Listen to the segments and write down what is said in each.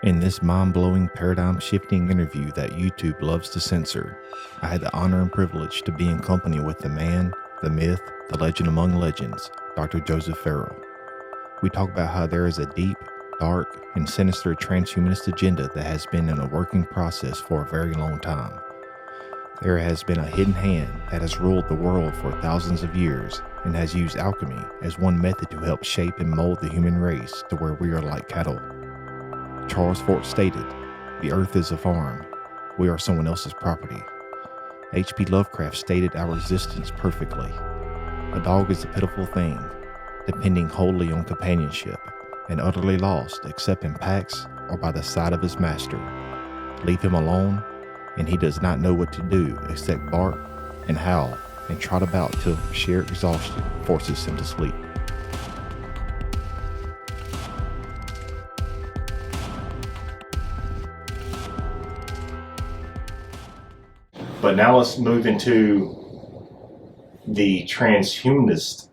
In this mind-blowing, paradigm-shifting interview that YouTube loves to censor, I had the honor and privilege to be in company with the man, the myth, the legend among legends, Dr. Joseph Farrell. We talk about how there is a deep, dark, and sinister transhumanist agenda that has been in a working process for a very long time. There has been a hidden hand that has ruled the world for thousands of years and has used alchemy as one method to help shape and mold the human race to where we are like cattle. Charles Fort stated, "The earth is a farm. We are someone else's property." H.P. Lovecraft stated our existence perfectly. A dog is a pitiful thing, depending wholly on companionship, and utterly lost except in packs or by the side of his master. Leave him alone, and he does not know what to do except bark and howl and trot about till sheer exhaustion forces him to sleep. But now let's move into the transhumanist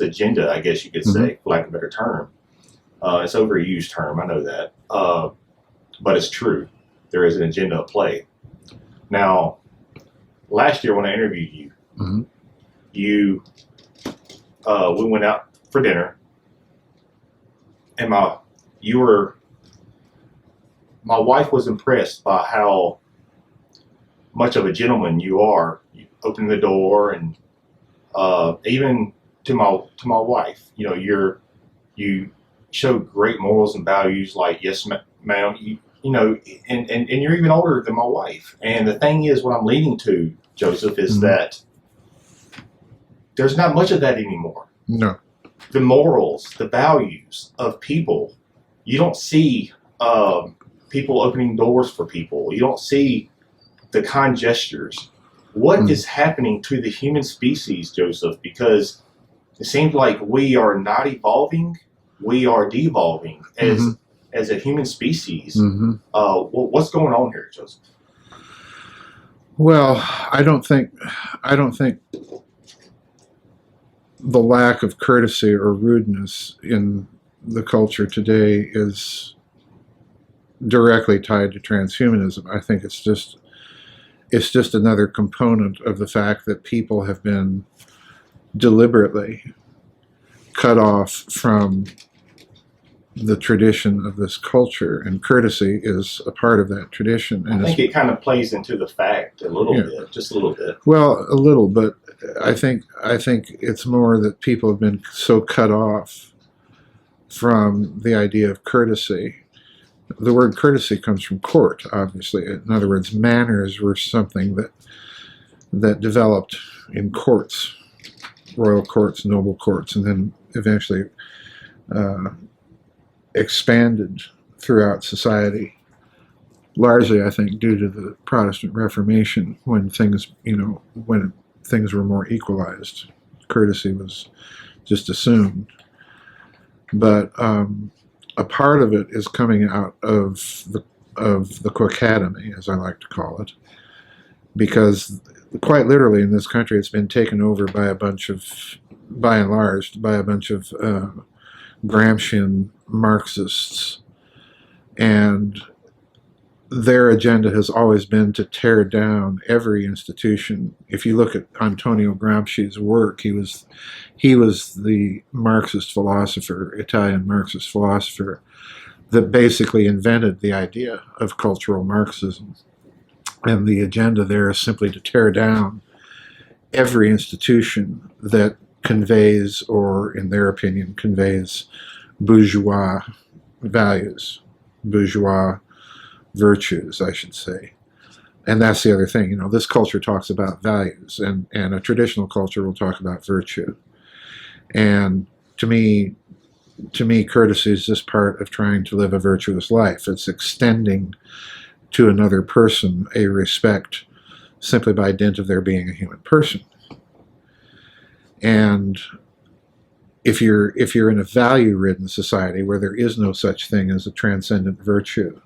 agenda, I guess you could say, for lack of a better term. It's an overused term, I know that, but it's true. There is an agenda at play. Now, last year when I interviewed you, we went out for dinner, and my wife was impressed by how much of a gentleman you are. You opening the door, and even to my wife, you show great morals and values. Like, yes, ma'am. And you're even older than my wife. And the thing is, what I'm leading to, Joseph, is that there's not much of that anymore. No. The morals, the values of people, you don't see. People opening doors for people. You don't see the kind gestures. What is happening to the human species, Joseph? Because it seems like we are not evolving, we are devolving as a human species. What's going on here, Joseph? Well, I don't think the lack of courtesy or rudeness in the culture today is directly tied to transhumanism. I think it's just another component of the fact that people have been deliberately cut off from the tradition of this culture, and courtesy is a part of that tradition. And I think it kind of plays into the fact a little bit, just a little bit. Well, a little, but I think it's more that people have been so cut off from the idea of courtesy. The word courtesy comes from court, obviously. In other words, manners were something that developed in courts, royal courts, noble courts, and then eventually expanded throughout society, largely, I think, due to the Protestant Reformation, when things were more equalized. Courtesy was just assumed. But a part of it is coming out of the quackademy, as I like to call it, because quite literally in this country it's been taken over by and large, by a bunch of Gramscian Marxists, and their agenda has always been to tear down every institution. If you look at Antonio Gramsci's work, he was the Marxist philosopher, Italian Marxist philosopher, that basically invented the idea of cultural Marxism. And the agenda there is simply to tear down every institution that conveys, or in their opinion, conveys bourgeois values, bourgeois virtues, I should say. And that's the other thing. This culture talks about values, and a traditional culture will talk about virtue. And to me, courtesy is just part of trying to live a virtuous life. It's extending to another person a respect simply by dint of their being a human person. And if you're in a value-ridden society where there is no such thing as a transcendent virtue,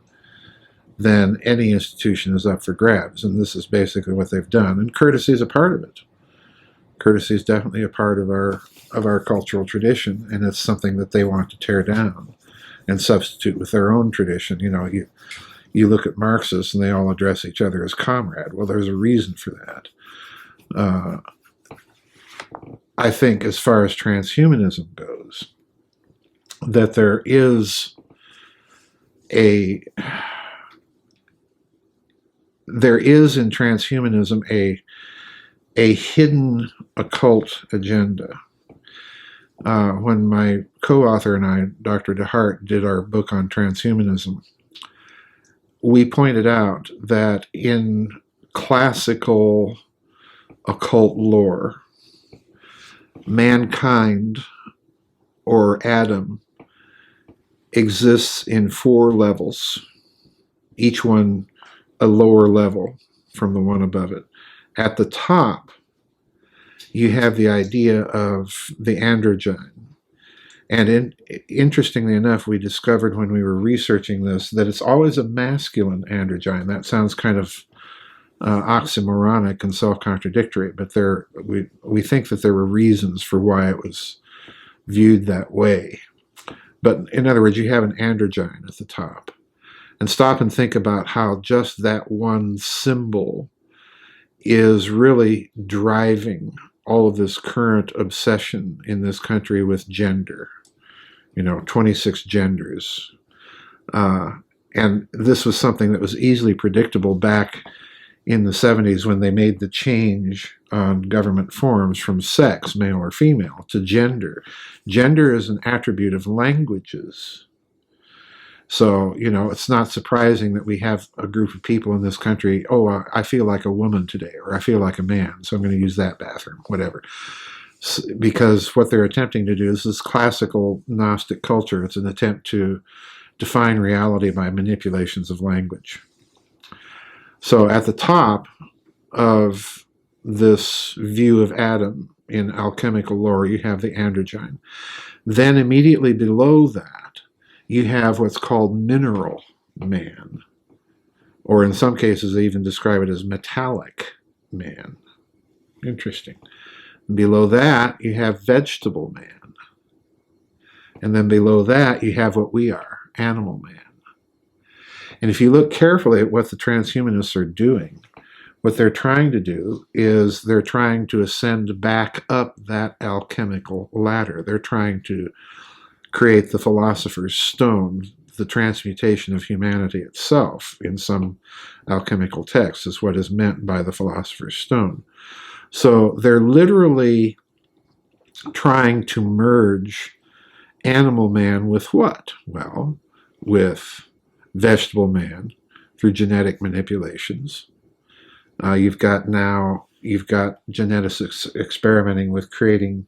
then any institution is up for grabs, and this is basically what they've done. And courtesy is a part of it. Courtesy is definitely a part of our cultural tradition, and it's something that they want to tear down. and substitute with their own tradition. You look at Marxists and they all address each other as comrade. Well, there's a reason for that. I think as far as transhumanism goes, that there is in transhumanism a hidden occult agenda. When my co-author and I, Dr. DeHart, did our book on transhumanism, we pointed out that in classical occult lore, mankind, or Adam, exists in 4 levels, each one a lower level from the one above it. At the top, you have the idea of the androgyne. And interestingly enough, we discovered when we were researching this that it's always a masculine androgyne. That sounds kind of oxymoronic and self-contradictory, but we think that there were reasons for why it was viewed that way. But in other words, you have an androgyne at the top. And stop and think about how just that one symbol is really driving all of this current obsession in this country with gender. 26 genders. And this was something that was easily predictable back in the 70s when they made the change on government forms from sex, male or female, to gender. Gender is an attribute of languages. So, it's not surprising that we have a group of people in this country, I feel like a woman today, or I feel like a man, so I'm going to use that bathroom, whatever. Because what they're attempting to do is this classical Gnostic culture. It's an attempt to define reality by manipulations of language. So at the top of this view of Adam in alchemical lore, you have the androgyne. Then immediately below that, you have what's called mineral man. Or in some cases, they even describe it as metallic man. Interesting. Below that, you have vegetable man. And then below that, you have what we are, animal man. And if you look carefully at what the transhumanists are doing, what they're trying to do is they're trying to ascend back up that alchemical ladder. They're trying to create the philosopher's stone, the transmutation of humanity itself in some alchemical text is what is meant by the philosopher's stone. So they're literally trying to merge animal man with what? Well, with vegetable man through genetic manipulations. You've got geneticists experimenting with creating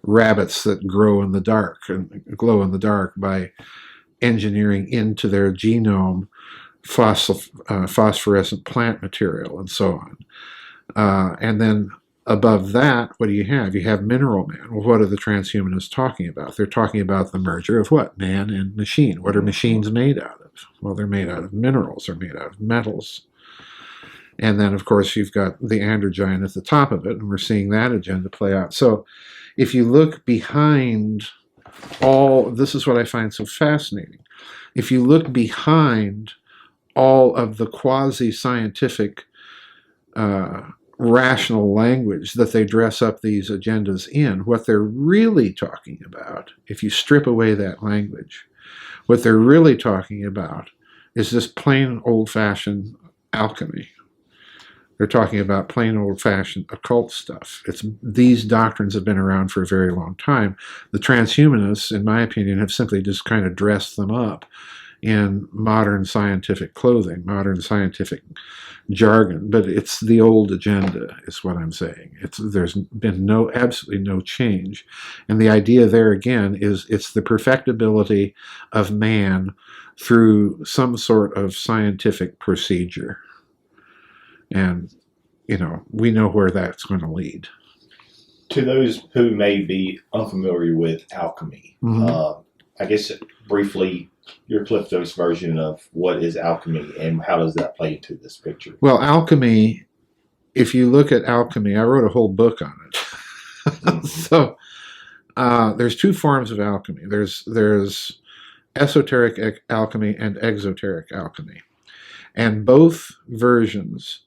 rabbits that grow in the dark and glow in the dark by engineering into their genome phosphorescent plant material and so on. And then above that, what do you have? You have mineral man. Well, what are the transhumanists talking about? They're talking about the merger of what? Man and machine. What are machines made out of? Well, they're made out of minerals. They're made out of metals. And then, of course, you've got the androgyne at the top of it, and we're seeing that agenda play out. So if you look behind this is what I find so fascinating. If you look behind all of the quasi-scientific rational language that they dress up these agendas in, what they're really talking about, if you strip away that language, what they're really talking about is this plain old-fashioned alchemy. They're talking about plain old-fashioned occult stuff. These doctrines have been around for a very long time. The transhumanists, in my opinion, have simply just kind of dressed them up in modern scientific clothing, modern scientific jargon, but it's the old agenda, is what I'm saying. There's been absolutely no change. And the idea there again is it's the perfectibility of man through some sort of scientific procedure. And, we know where that's going to lead. To those who may be unfamiliar with alchemy, I guess briefly, your Cliff Notes version of what is alchemy and how does that play into this picture? Well, alchemy, if you look at alchemy, I wrote a whole book on it. So there's 2 forms of alchemy. There's esoteric alchemy and exoteric alchemy. And both versions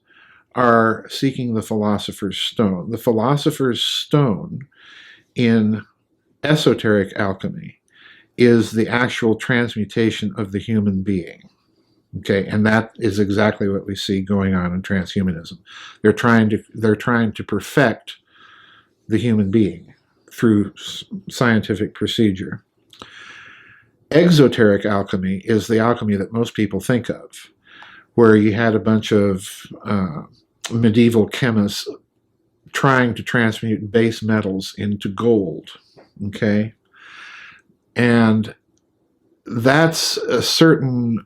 are seeking the philosopher's stone. The philosopher's stone in esoteric alchemy is the actual transmutation of the human being. Okay, and that is exactly what we see going on in transhumanism. They're trying to perfect the human being through scientific procedure. Exoteric alchemy is the alchemy that most people think of, where you had a bunch of medieval chemists trying to transmute base metals into gold. Okay, and that's a certain.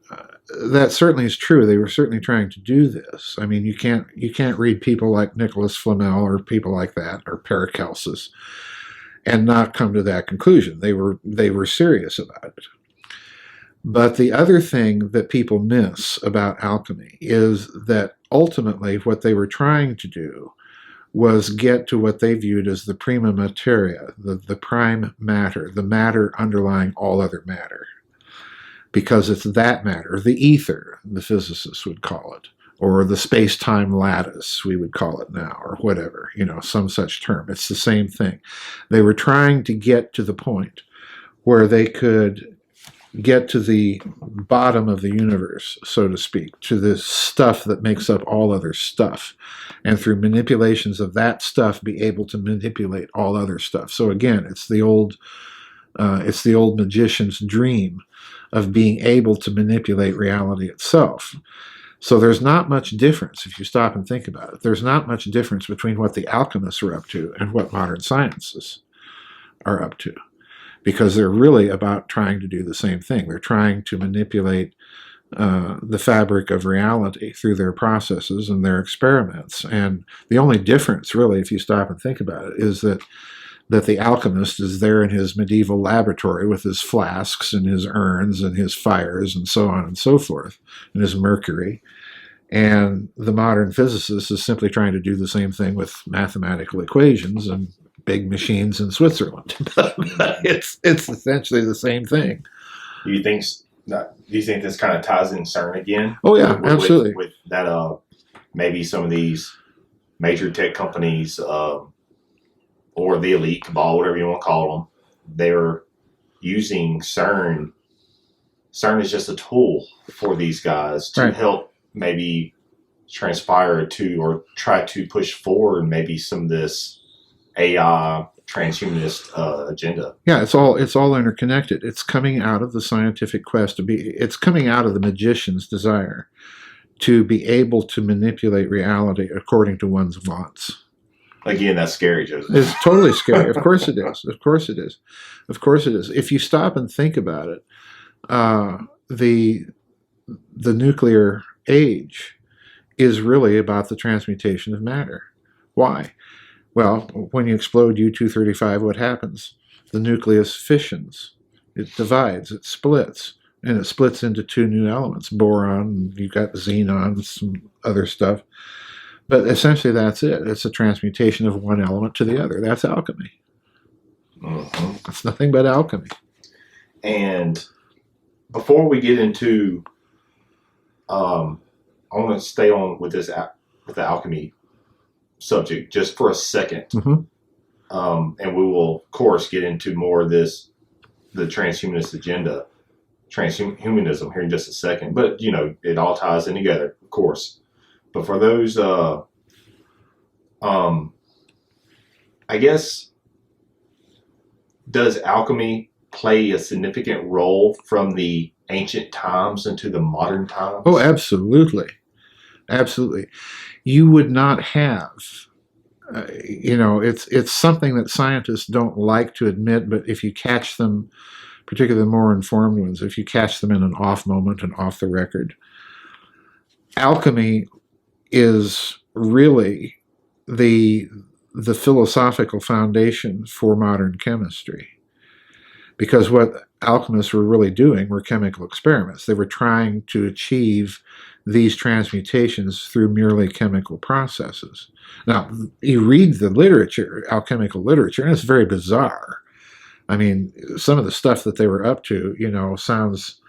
That certainly is true. They were certainly trying to do this. I mean, you can't read people like Nicholas Flamel or people like that, or Paracelsus, and not come to that conclusion. They were serious about it. But the other thing that people miss about alchemy is that ultimately what they were trying to do was get to what they viewed as the prima materia, the prime matter, the matter underlying all other matter. Because it's that matter, the ether, the physicists would call it, or the space-time lattice, we would call it now, or whatever, some such term. It's the same thing. They were trying to get to the point where they could get to the bottom of the universe, so to speak, to the stuff that makes up all other stuff, and through manipulations of that stuff be able to manipulate all other stuff. So again, it's the old magician's dream of being able to manipulate reality itself. So there's not much difference, if you stop and think about it. There's not much difference between what the alchemists are up to and what modern sciences are up to, because they're really about trying to do the same thing. They're trying to manipulate the fabric of reality through their processes and their experiments. And the only difference, really, if you stop and think about it, is that the alchemist is there in his medieval laboratory with his flasks and his urns and his fires and so on and so forth, and his mercury. And the modern physicist is simply trying to do the same thing with mathematical equations and big machines in Switzerland. It's essentially the same thing. Do you think this kind of ties in CERN again? Oh yeah, absolutely. With that, maybe some of these major tech companies, or the elite cabal, whatever you want to call them, they're using CERN. CERN is just a tool for these guys to help maybe transpire to or try to push forward maybe some of this AI transhumanist agenda. Yeah, it's all interconnected. It's coming out of the scientific quest it's coming out of the magician's desire to be able to manipulate reality according to one's wants. Again, that's scary, Joseph. It's totally scary. Of course it is. Of course it is. Of course it is. If you stop and think about it, the nuclear age is really about the transmutation of matter. Why? Well, when you explode U-235, what happens? The nucleus fissions. It divides. It splits. And it splits into two new elements, boron, you've got xenon, some other stuff. But essentially that's it. It's a transmutation of one element to the other. That's alchemy. Mm-hmm. It's nothing but alchemy. And before we get into, I want to stay on with with the alchemy subject just for a second. Mm-hmm. And we will, of course, get into more of the transhumanist agenda, transhumanism here in just a second. But, it all ties in together, of course. But for those, I guess, does alchemy play a significant role from the ancient times into the modern times? Oh, absolutely. Absolutely. You would not have, it's something that scientists don't like to admit, but if you catch them, particularly the more informed ones, if you catch them in an off moment and off the record, alchemy is really the philosophical foundation for modern chemistry. Because what alchemists were really doing were chemical experiments. They were trying to achieve these transmutations through merely chemical processes. Now, you read the literature, alchemical literature, and it's very bizarre. I mean, some of the stuff that they were up to, sounds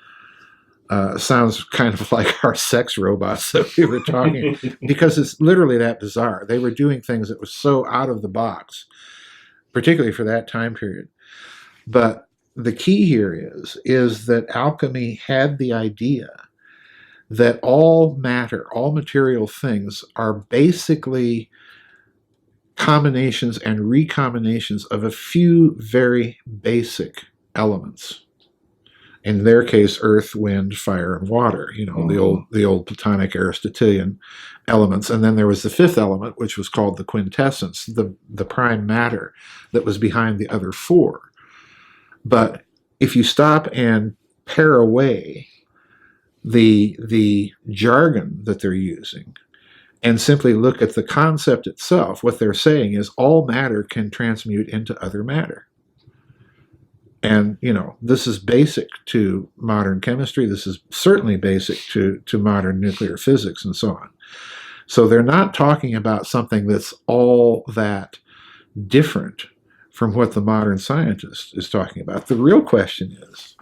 kind of like our sex robots that we were talking, because it's literally that bizarre. They were doing things that was so out of the box, particularly for that time period. But the key here is that alchemy had the idea that all matter, all material things are basically combinations and recombinations of a few very basic elements. In their case, earth, wind, fire, and water. The old Platonic Aristotelian elements. And then there was the fifth element, which was called the quintessence, the prime matter that was behind the other four. But if you stop and pare away the jargon that they're using and simply look at the concept itself, what they're saying is all matter can transmute into other matter. And, this is basic to modern chemistry. This is certainly basic to modern nuclear physics and so on. So they're not talking about something that's all that different from what the modern scientist is talking about. The real question is,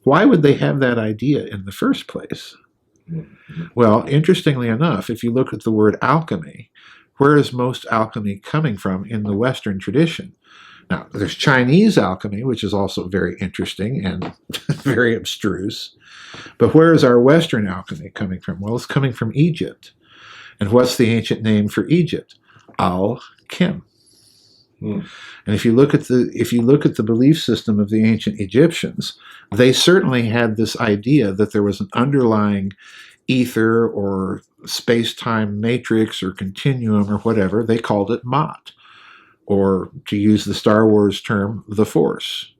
why would they have that idea in the first place? Well, interestingly enough, if you look at the word alchemy, where is most alchemy coming from in the Western tradition? Now, there's Chinese alchemy, which is also very interesting and very abstruse. But where is our Western alchemy coming from? Well, it's coming from Egypt. And what's the ancient name for Egypt? Alchem. And if you look at the belief system of the ancient Egyptians, they certainly had this idea that there was an underlying ether or space-time matrix or continuum or whatever. They called it Ma'at, or to use the Star Wars term, the Force,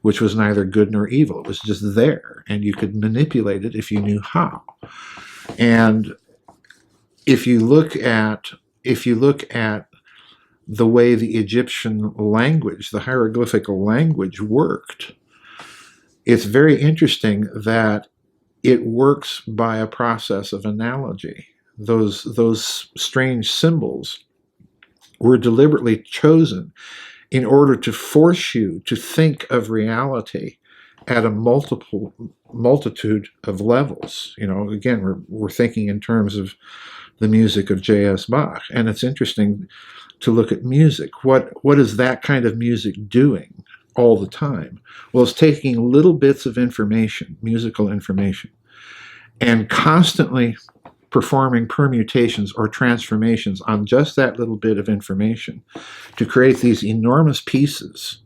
which was neither good nor evil. It was just there, and you could manipulate it if you knew how. And if you look at the way the Egyptian language, the hieroglyphical language worked, it's very interesting that it works by a process of analogy. Those strange symbols were deliberately chosen in order to force you to think of reality at a multitude of levels. Again, we're thinking in terms of the music of J.S. Bach, and it's interesting to look at music. What is that kind of music doing all the time? Well, it's taking little bits of information, musical information, and constantly performing permutations or transformations on just that little bit of information to create these enormous pieces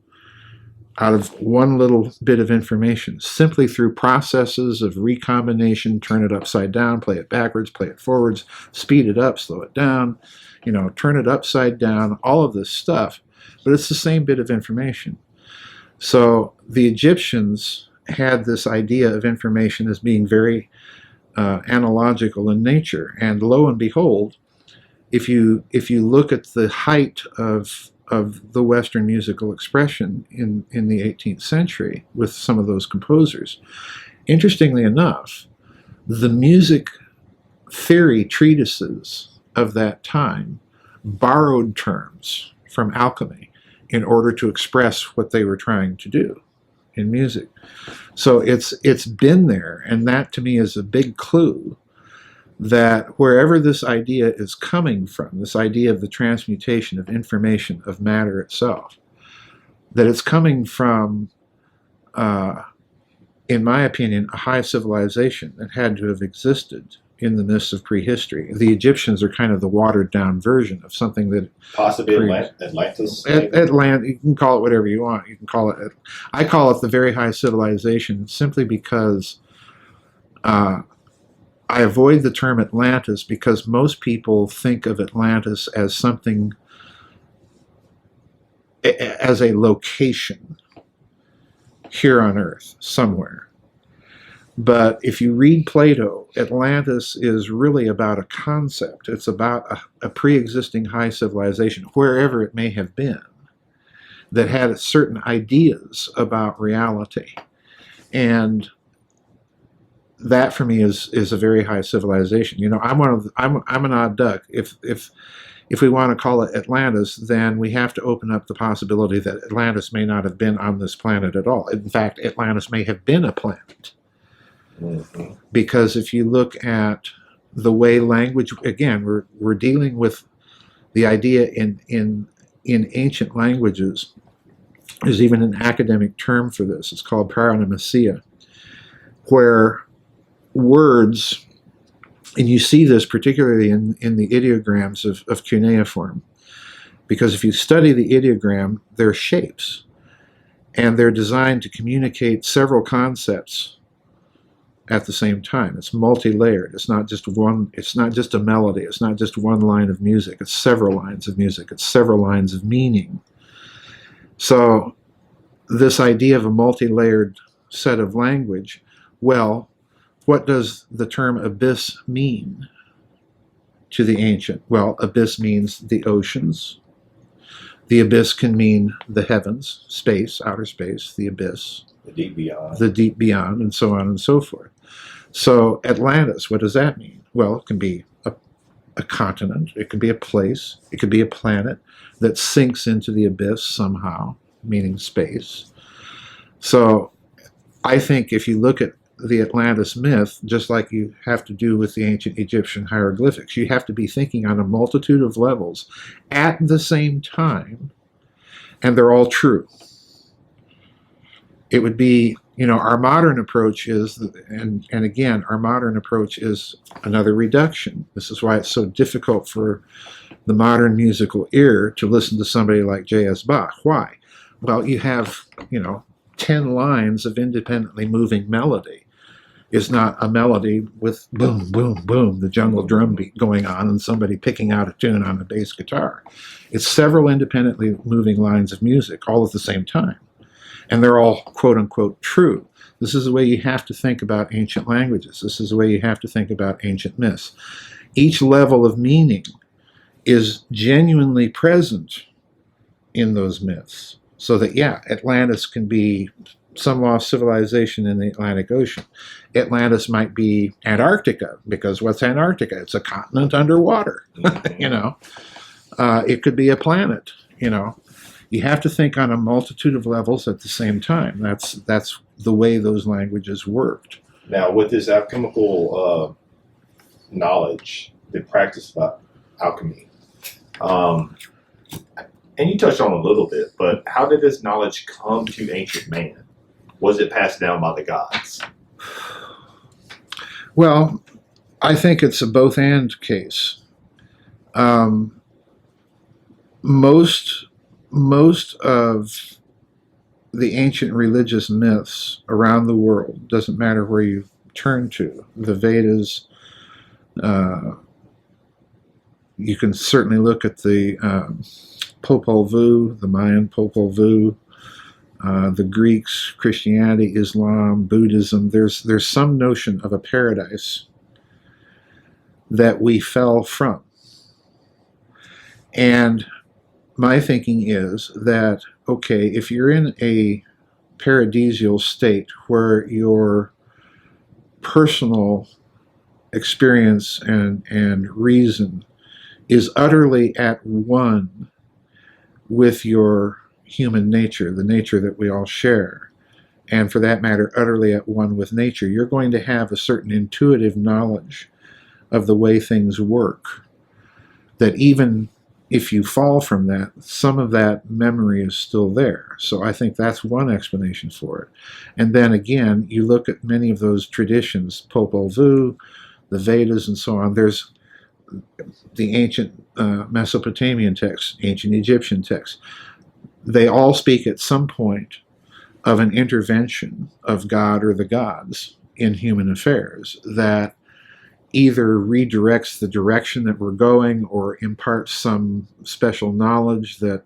out of one little bit of information, simply through processes of recombination. Turn it upside down, play it backwards, play it forwards, speed it up, slow it down, turn it upside down, all of this stuff. But it's the same bit of information. So the Egyptians had this idea of information as being very analogical in nature. And lo and behold, if you look at the height of the Western musical expression in the 18th century with some of those composers, interestingly enough, the music theory treatises of that time borrowed terms from alchemy in order to express what they were trying to do in music. So it's been there, and that to me is a big clue that wherever this idea is coming from, this idea of the transmutation of information, of matter itself, that it's coming from, in my opinion, a high civilization that had to have existed in the midst of prehistory. The Egyptians are kind of the watered down version of something that possibly Atlantis. You can call it whatever you want. You can call it. I call it the very high civilization simply because I avoid the term Atlantis because most people think of Atlantis as something, as a location here on Earth somewhere. But if you read Plato, Atlantis is really about a concept. It's about a pre-existing high civilization, wherever it may have been, that had certain ideas about reality. And that for me is a very high civilization. I'm an odd duck. If if we want to call it Atlantis, then we have to open up the possibility that Atlantis may not have been on this planet at all. In fact, Atlantis may have been a planet. Mm-hmm. Because if you look at the way language, again, we're dealing with the idea in ancient languages. There's even an academic term for this. It's called paronymasia, where words, and you see this particularly in the ideograms of cuneiform, because if you study the ideogram, they're shapes, and they're designed to communicate several concepts at the same time. It's multi-layered. It's not just one, it's not just a melody. It's not just one line of music. It's several lines of music. It's several lines of meaning. So this idea of a multi-layered set of language, well, what does the term abyss mean to the ancient? Well, abyss means the oceans. The abyss can mean the heavens, space, outer space, the abyss. The deep beyond. The deep beyond, and so on and so forth. So Atlantis, what does that mean? Well, it can be a continent, it could be a place, it could be a planet that sinks into the abyss somehow, meaning space. So I think if you look at the Atlantis myth, just like you have to do with the ancient Egyptian hieroglyphics, you have to be thinking on a multitude of levels at the same time, and they're all true. It would be, our modern approach is, and again, our modern approach is another reduction. This is why it's so difficult for the modern musical ear to listen to somebody like J.S. Bach. Why? Well, you have, 10 lines of independently moving melody. It's not a melody with boom, boom, boom, the jungle drum beat going on and somebody picking out a tune on a bass guitar. It's several independently moving lines of music all at the same time. And they're all, quote unquote, true. This is the way you have to think about ancient languages. This is the way you have to think about ancient myths. Each level of meaning is genuinely present in those myths. So that, yeah, Atlantis can be some lost civilization in the Atlantic Ocean. Atlantis might be Antarctica, because what's Antarctica? It's a continent underwater. It could be a planet, You have to think on a multitude of levels at the same time. That's the way those languages worked. Now, with this alchemical knowledge, the practice of alchemy, and you touched on it a little bit, but how did this knowledge come to ancient man? Was it passed down by the gods? Well, I think it's a both-and case. Most of the ancient religious myths around the world, doesn't matter where you turn to, the Vedas, you can certainly look at the Popol Vuh, the Mayan Popol Vuh, the Greeks, Christianity, Islam, Buddhism. There's some notion of a paradise that we fell from. And my thinking is that, okay, if you're in a paradisial state where your personal experience and reason is utterly at one with your human nature, the nature that we all share, and for that matter, utterly at one with nature, you're going to have a certain intuitive knowledge of the way things work, that even if you fall from that, some of that memory is still there. So I think that's one explanation for it. And then again, you look at many of those traditions, Popol Vuh, the Vedas, and so on. There's the ancient Mesopotamian texts, ancient Egyptian texts. They all speak at some point of an intervention of God or the gods in human affairs that either redirects the direction that we're going or imparts some special knowledge that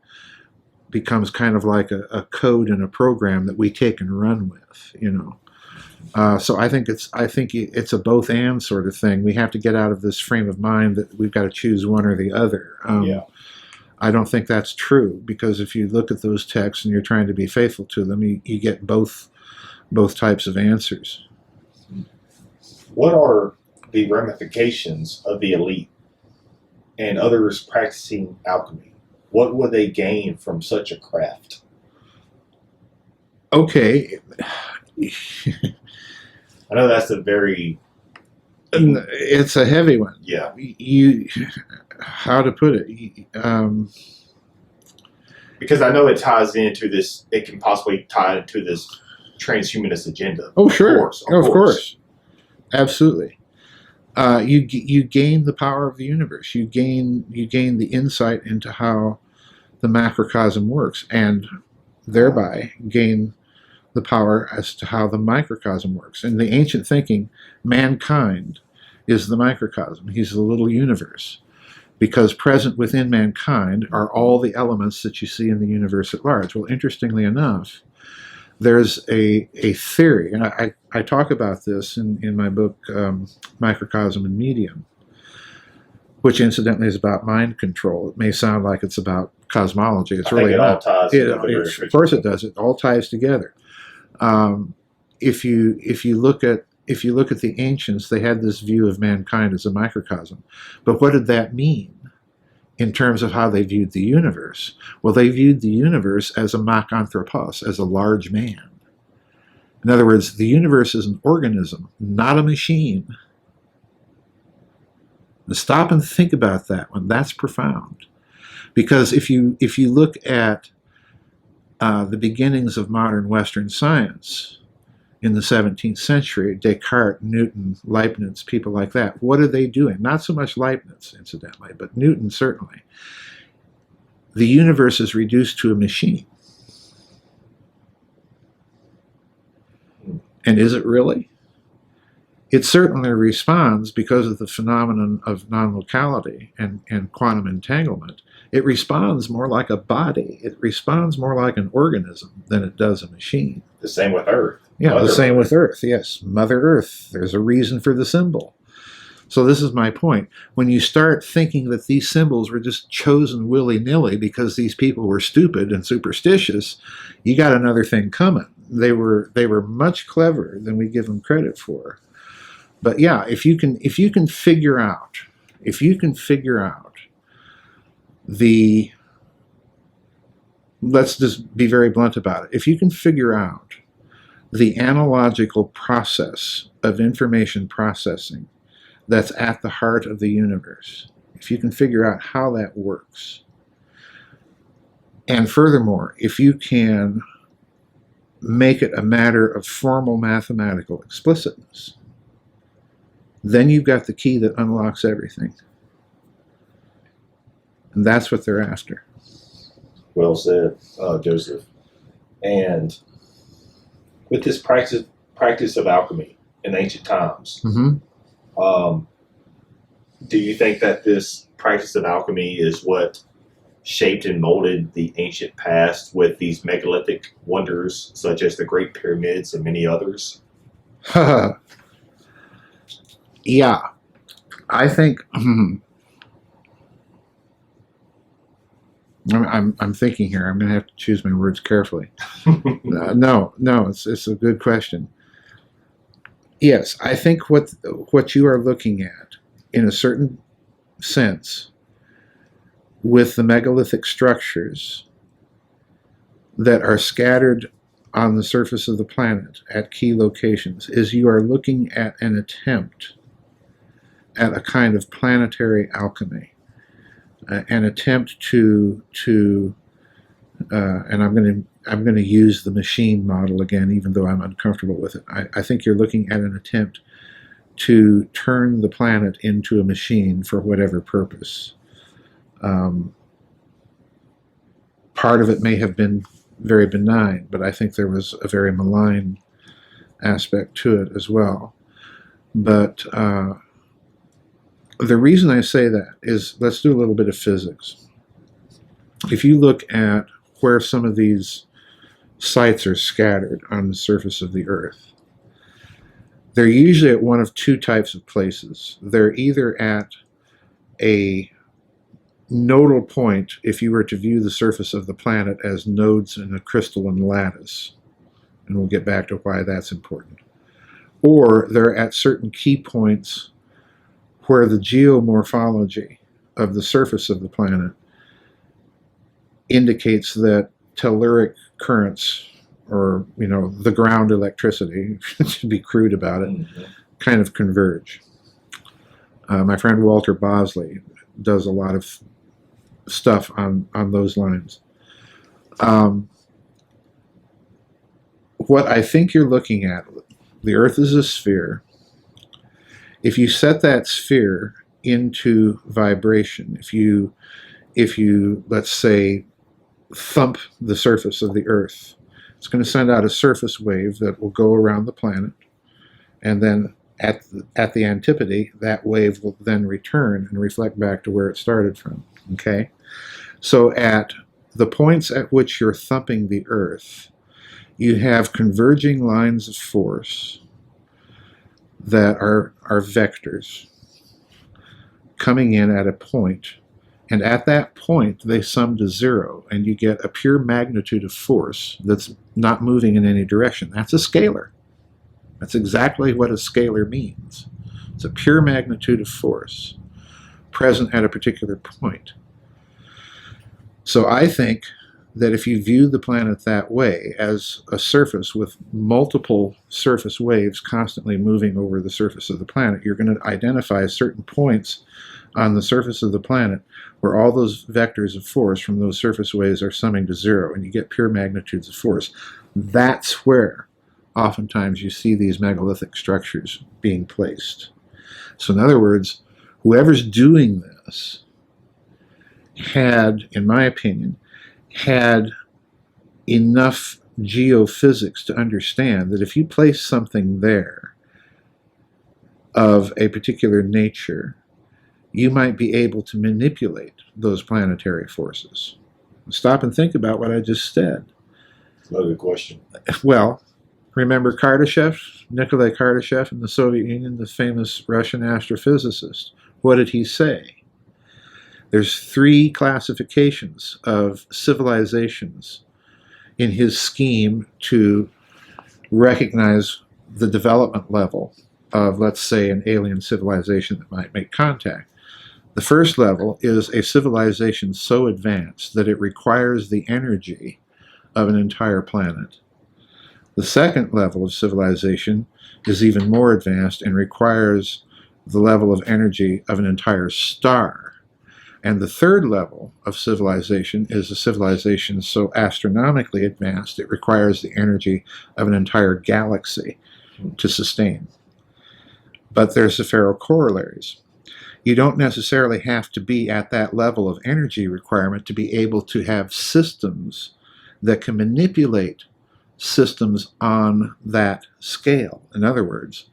becomes kind of like a code in a program that we take and run with, So I think it's a both and sort of thing. We have to get out of this frame of mind that we've got to choose one or the other. I don't think that's true, because if you look at those texts and you're trying to be faithful to them, you get both types of answers. What are the ramifications of the elite and others practicing alchemy, what would they gain from such a craft? Okay. I know that's a very It's a heavy one. yeah. How to put it? Because I know it ties into this. It can possibly tie into this transhumanist agenda. Oh, sure. Of course. Absolutely. You gain the power of the universe. You gain the insight into how the macrocosm works, and thereby gain the power as to how the microcosm works. In the ancient thinking, mankind is the microcosm. He's the little universe, because present within mankind are all the elements that you see in the universe at large. Well, interestingly enough, there's a theory, and I talk about this in my book, Microcosm and Medium, which incidentally is about mind control. It may sound like it's about cosmology. It's really not. Of course it does. It all ties together. If you look at the ancients, they had this view of mankind as a microcosm. But what did that mean in terms of how they viewed the universe? Well, they viewed the universe as a makanthropos, as a large man. In other words, the universe is an organism, not a machine. Now stop and think about that one. That's profound. Because if you look at the beginnings of modern Western science in the 17th century, Descartes, Newton, Leibniz, people like that, what are they doing? Not so much Leibniz, incidentally, but Newton certainly. The universe is reduced to a machine. And is it really? It certainly responds, because of the phenomenon of non-locality and quantum entanglement, it responds more like a body. It responds more like an organism than it does a machine. The same with Earth. Yeah, the same with Earth, yes. Mother Earth, there's a reason for the symbol. So this is my point. When you start thinking that these symbols were just chosen willy-nilly because these people were stupid and superstitious, you got another thing coming. They were much cleverer than we give them credit for. But yeah, if you can figure out the, let's just be very blunt about it. If you can figure out the analogical process of information processing that's at the heart of the universe, if you can figure out how that works, and furthermore, if you can make it a matter of formal mathematical explicitness, then you've got the key that unlocks everything. And that's what they're after. Well said, Joseph. And with this practice of alchemy in ancient times, do you think that this practice of alchemy is what shaped and molded the ancient past with these megalithic wonders such as the Great Pyramids and many others? Yeah, I think I'm thinking here. I'm going to have to choose my words carefully. No, it's a good question. Yes, I think what you are looking at, in a certain sense, with the megalithic structures that are scattered on the surface of the planet at key locations, is you are looking at an attempt at a kind of planetary alchemy, an attempt to and I'm going to use the machine model again, even though I'm uncomfortable with it. I think you're looking at an attempt to turn the planet into a machine for whatever purpose. Part of it may have been very benign, but I think there was a very malign aspect to it as well. But the reason I say that is, let's do a little bit of physics. If you look at where some of these sites are scattered on the surface of the Earth, they're usually at one of two types of places. They're either at a nodal point, if you were to view the surface of the planet as nodes in a crystalline lattice, and we'll get back to why that's important, or they're at certain key points where the geomorphology of the surface of the planet indicates that telluric currents, or the ground electricity, to be crude about it, kind of converge. My friend Walter Bosley does a lot of stuff on those lines. What I think you're looking at, the Earth is a sphere. If you set that sphere into vibration, if you let's say thump the surface of the Earth, it's going to send out a surface wave that will go around the planet, and then at the antipode, that wave will then return and reflect back to where it started from. Okay? So at the points at which you're thumping the Earth, you have converging lines of force that are vectors coming in at a point, and at that point they sum to zero, and you get a pure magnitude of force that's not moving in any direction. That's a scalar. That's exactly what a scalar means. It's a pure magnitude of force present at a particular point. So I think that if you view the planet that way, as a surface with multiple surface waves constantly moving over the surface of the planet, you're going to identify certain points on the surface of the planet where all those vectors of force from those surface waves are summing to zero, and you get pure magnitudes of force. That's where oftentimes you see these megalithic structures being placed. So in other words, whoever's doing this had, in my opinion, had enough geophysics to understand that if you place something there of a particular nature, you might be able to manipulate those planetary forces. Stop and think about what I just said. Loaded question. Well, remember Kardashev, Nikolai Kardashev in the Soviet Union, the famous Russian astrophysicist. What did he say? There's 3 classifications of civilizations in his scheme to recognize the development level of, let's say, an alien civilization that might make contact. The first level is a civilization so advanced that it requires the energy of an entire planet. The second level of civilization is even more advanced and requires the level of energy of an entire star. And the third level of civilization is a civilization so astronomically advanced it requires the energy of an entire galaxy to sustain. But there's the Farrell corollaries. You don't necessarily have to be at that level of energy requirement to be able to have systems that can manipulate systems on that scale. In other words,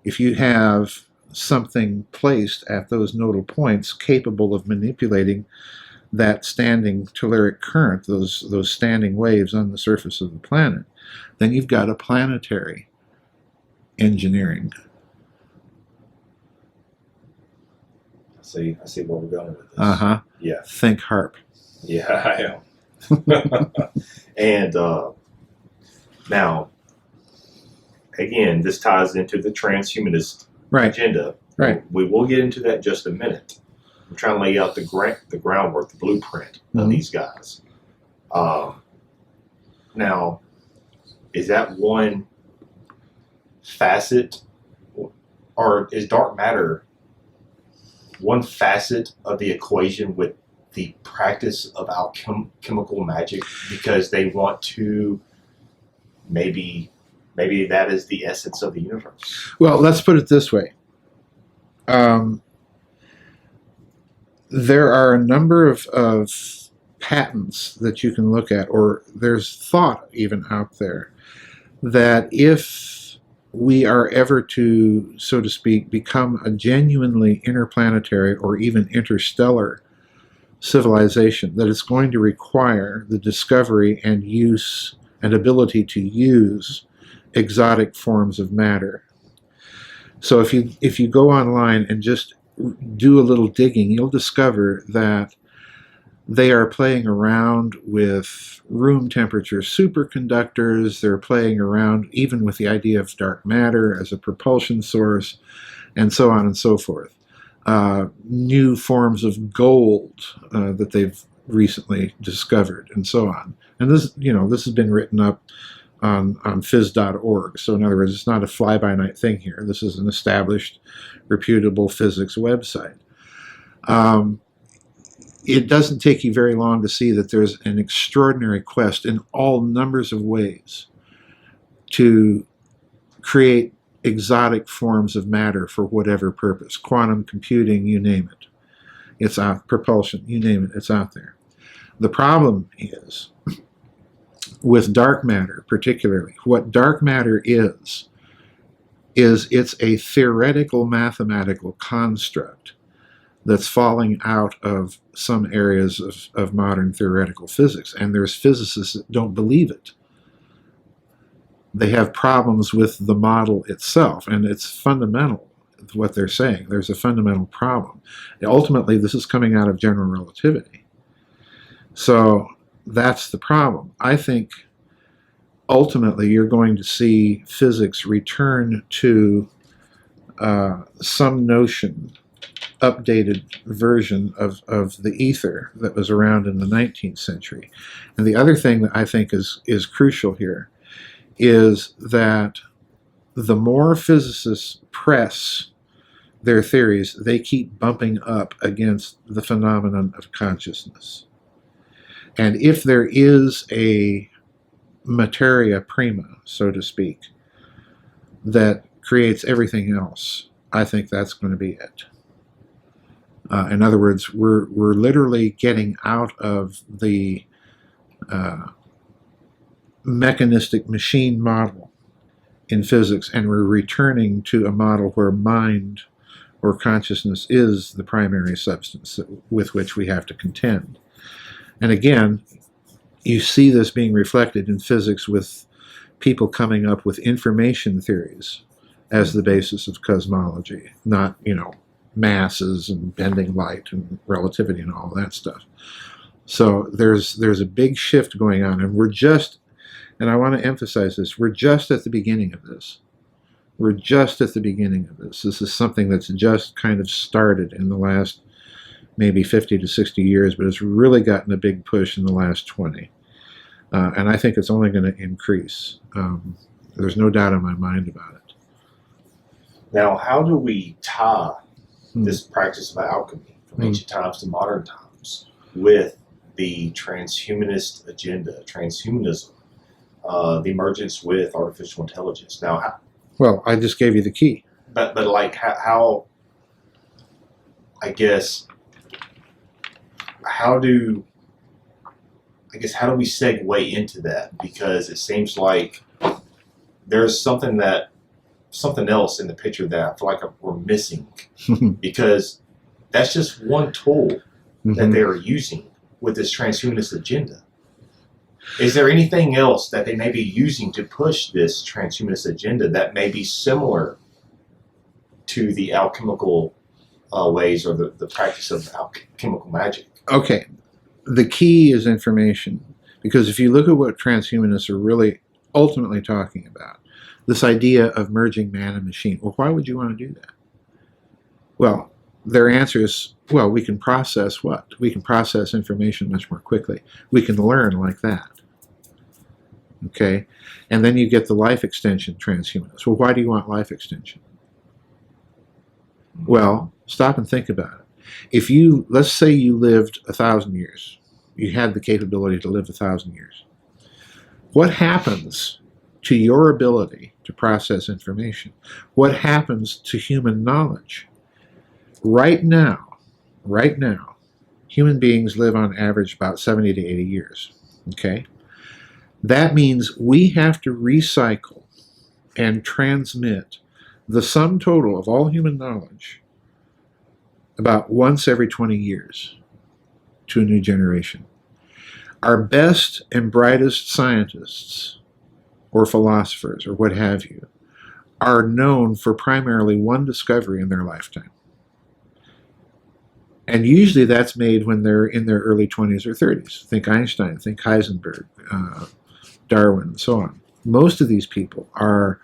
if you have something placed at those nodal points capable of manipulating that standing telluric current, those standing waves on the surface of the planet, then you've got a planetary engineering. I see where we're going with this. Uh-huh. Yeah. Think harp. Yeah, I am. And now, again, this ties into the transhumanist agenda. Right. We will get into that in just a minute. I'm trying to lay out the groundwork, the blueprint of these guys. Now, is that one facet, or is dark matter one facet of the equation with the practice of alchemical magic, because they want to maybe that is the essence of the universe? Well, let's put it this way. There are a number of patents that you can look at, or there's thought even out there, that if we are ever to, so to speak, become a genuinely interplanetary or even interstellar civilization, that it's going to require the discovery and use and ability to use exotic forms of matter. So if you go online and just do a little digging, you'll discover that they are playing around with room temperature superconductors. They're playing around even with the idea of dark matter as a propulsion source, and so on and so forth. new forms of gold that they've recently discovered, and so on. And this, this has been written up on phys.org. So in other words, it's not a fly-by-night thing here. This is an established, reputable physics website. It doesn't take you very long to see that there's an extraordinary quest in all numbers of ways to create exotic forms of matter for whatever purpose. Quantum computing, you name it. It's out. Propulsion, you name it, it's out there. The problem is, with dark matter particularly, what dark matter is it's a theoretical mathematical construct that's falling out of some areas of modern theoretical physics. And there's physicists that don't believe it. They have problems with the model itself, and it's fundamental, what they're saying. There's a fundamental problem. Ultimately, this is coming out of general relativity. So that's the problem. I think ultimately you're going to see physics return to some notion, updated version of the ether that was around in the 19th century. And the other thing that I think is crucial here is that the more physicists press their theories, they keep bumping up against the phenomenon of consciousness. And if there is a materia prima, so to speak, that creates everything else, I think that's going to be it. In other words, we're literally getting out of the mechanistic machine model in physics, and we're returning to a model where mind or consciousness is the primary substance with which we have to contend. And again, you see this being reflected in physics with people coming up with information theories as the basis of cosmology, not, masses and bending light and relativity and all that stuff. So there's a big shift going on, and I want to emphasize this, we're just at the beginning of this. We're just at the beginning of this. This is something that's just kind of started in the last maybe 50 to 60 years, but it's really gotten a big push in the last 20. And I think it's only going to increase. There's no doubt in my mind about it. Now, how do we tie this practice of alchemy from ancient times to modern times with the transhumanist agenda, transhumanism, the emergence with artificial intelligence? Now, well, I just gave you the key. But like how I guess, how do we segue into that? Because it seems like there's something else in the picture that I feel like we're missing, because that's just one tool that they are using with this transhumanist agenda. Is there anything else that they may be using to push this transhumanist agenda that may be similar to the alchemical ways or the practice of alchemical magic? Okay. The key is information, because if you look at what transhumanists are really ultimately talking about, this idea of merging man and machine, well, why would you want to do that? Well, their answer is, well, we can process what? We can process information much more quickly. We can learn like that. Okay? And then you get the life extension transhumanists. Well, why do you want life extension? Well, stop and think about it. Let's say you lived 1,000 years. You had the capability to live 1,000 years. What happens to your ability to process information? What happens to human knowledge? Right now, human beings live on average about 70 to 80 years. Okay? That means we have to recycle and transmit the sum total of all human knowledge about once every 20 years to a new generation. Our best and brightest scientists or philosophers or what have you are known for primarily one discovery in their lifetime. And usually that's made when they're in their early 20s or 30s. Think Einstein, think Heisenberg, Darwin, and so on. Most of these people are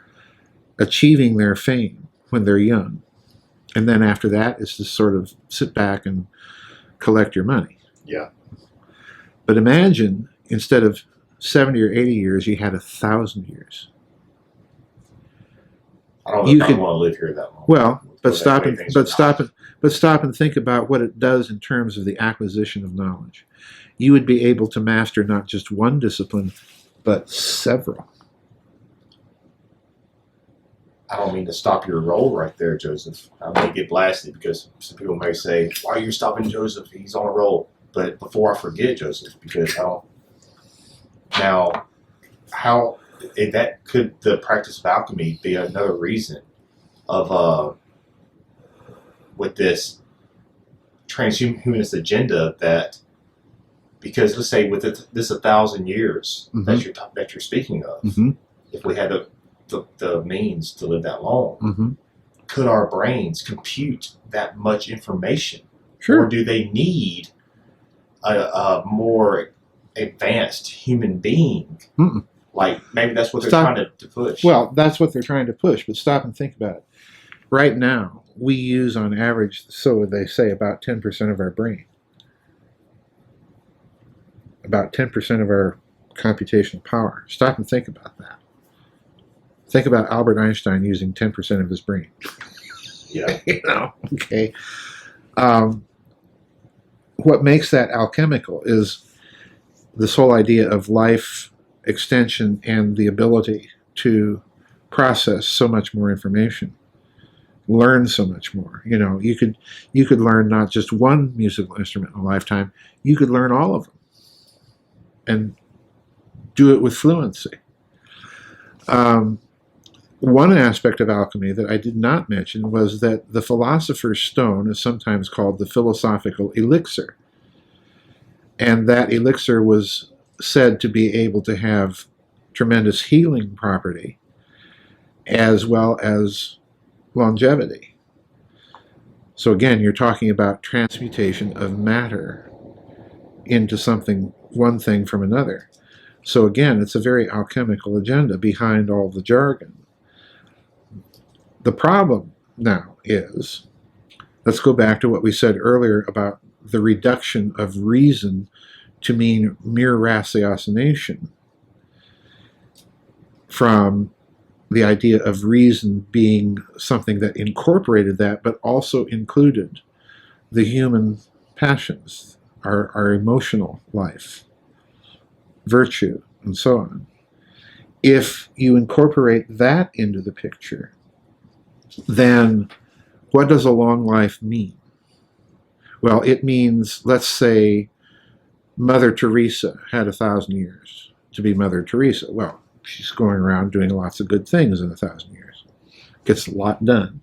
achieving their fame when they're young. And then after that, it's to sort of sit back and collect your money. Yeah. But imagine, instead of 70 or 80 years, you had 1,000 years. I don't know if I want to live here that long. Well, but So stop that and way things but are stop not- and but stop and think about what it does in terms of the acquisition of knowledge. You would be able to master not just one discipline, but several. I don't mean to stop your roll right there, Joseph. I don't want to get blasted because some people may say, "Why are you stopping Joseph? He's on a roll." But before I forget, Joseph, because I don't. Now, how if that could the practice of alchemy be another reason of with this transhumanist agenda that because let's say with this 1,000 years that you're speaking of, if we had the means to live that long, could our brains compute that much information? Sure. Or do they need a more advanced human being? Like maybe that's what they're trying to push. Well, that's what they're trying to push, but stop and think about it. Right now, we use on average, so they say, about 10% of our brain. About 10% of our computational power. Stop and think about that. Think about Albert Einstein using 10% of his brain. Yeah. Okay. What makes that alchemical is this whole idea of life extension and the ability to process so much more information, learn so much more. You could learn not just one musical instrument in a lifetime, you could learn all of them and do it with fluency. One aspect of alchemy that I did not mention was that the philosopher's stone is sometimes called the philosophical elixir. And that elixir was said to be able to have tremendous healing property as well as longevity. So again, you're talking about transmutation of matter into something, one thing from another. So again, it's a very alchemical agenda behind all the jargon. The problem now is, let's go back to what we said earlier about the reduction of reason to mean mere ratiocination from the idea of reason being something that incorporated that, but also included the human passions, our emotional life, virtue, and so on. If you incorporate that into the picture, then what does a long life mean? Well, it means, let's say, Mother Teresa had 1,000 years to be Mother Teresa. Well, she's going around doing lots of good things in 1,000 years. Gets a lot done.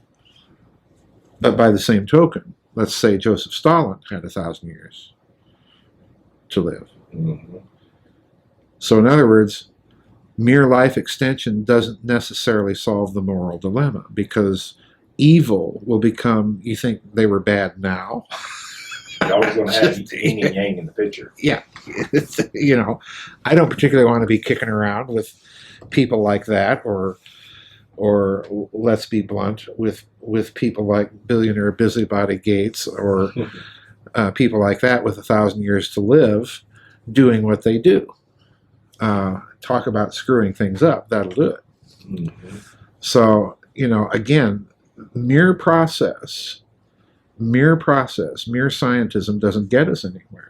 But by the same token, let's say Joseph Stalin had 1,000 years to live. So in other words, mere life extension doesn't necessarily solve the moral dilemma, because evil will become, you think they were bad now? You're always going to have yin and yang in the picture. Yeah. I don't particularly want to be kicking around with people like that, or let's be blunt, with people like billionaire busybody Gates, or people like that with 1,000 years to live doing what they do. Talk about screwing things up, that'll do it. So, again, mere process, mere scientism doesn't get us anywhere.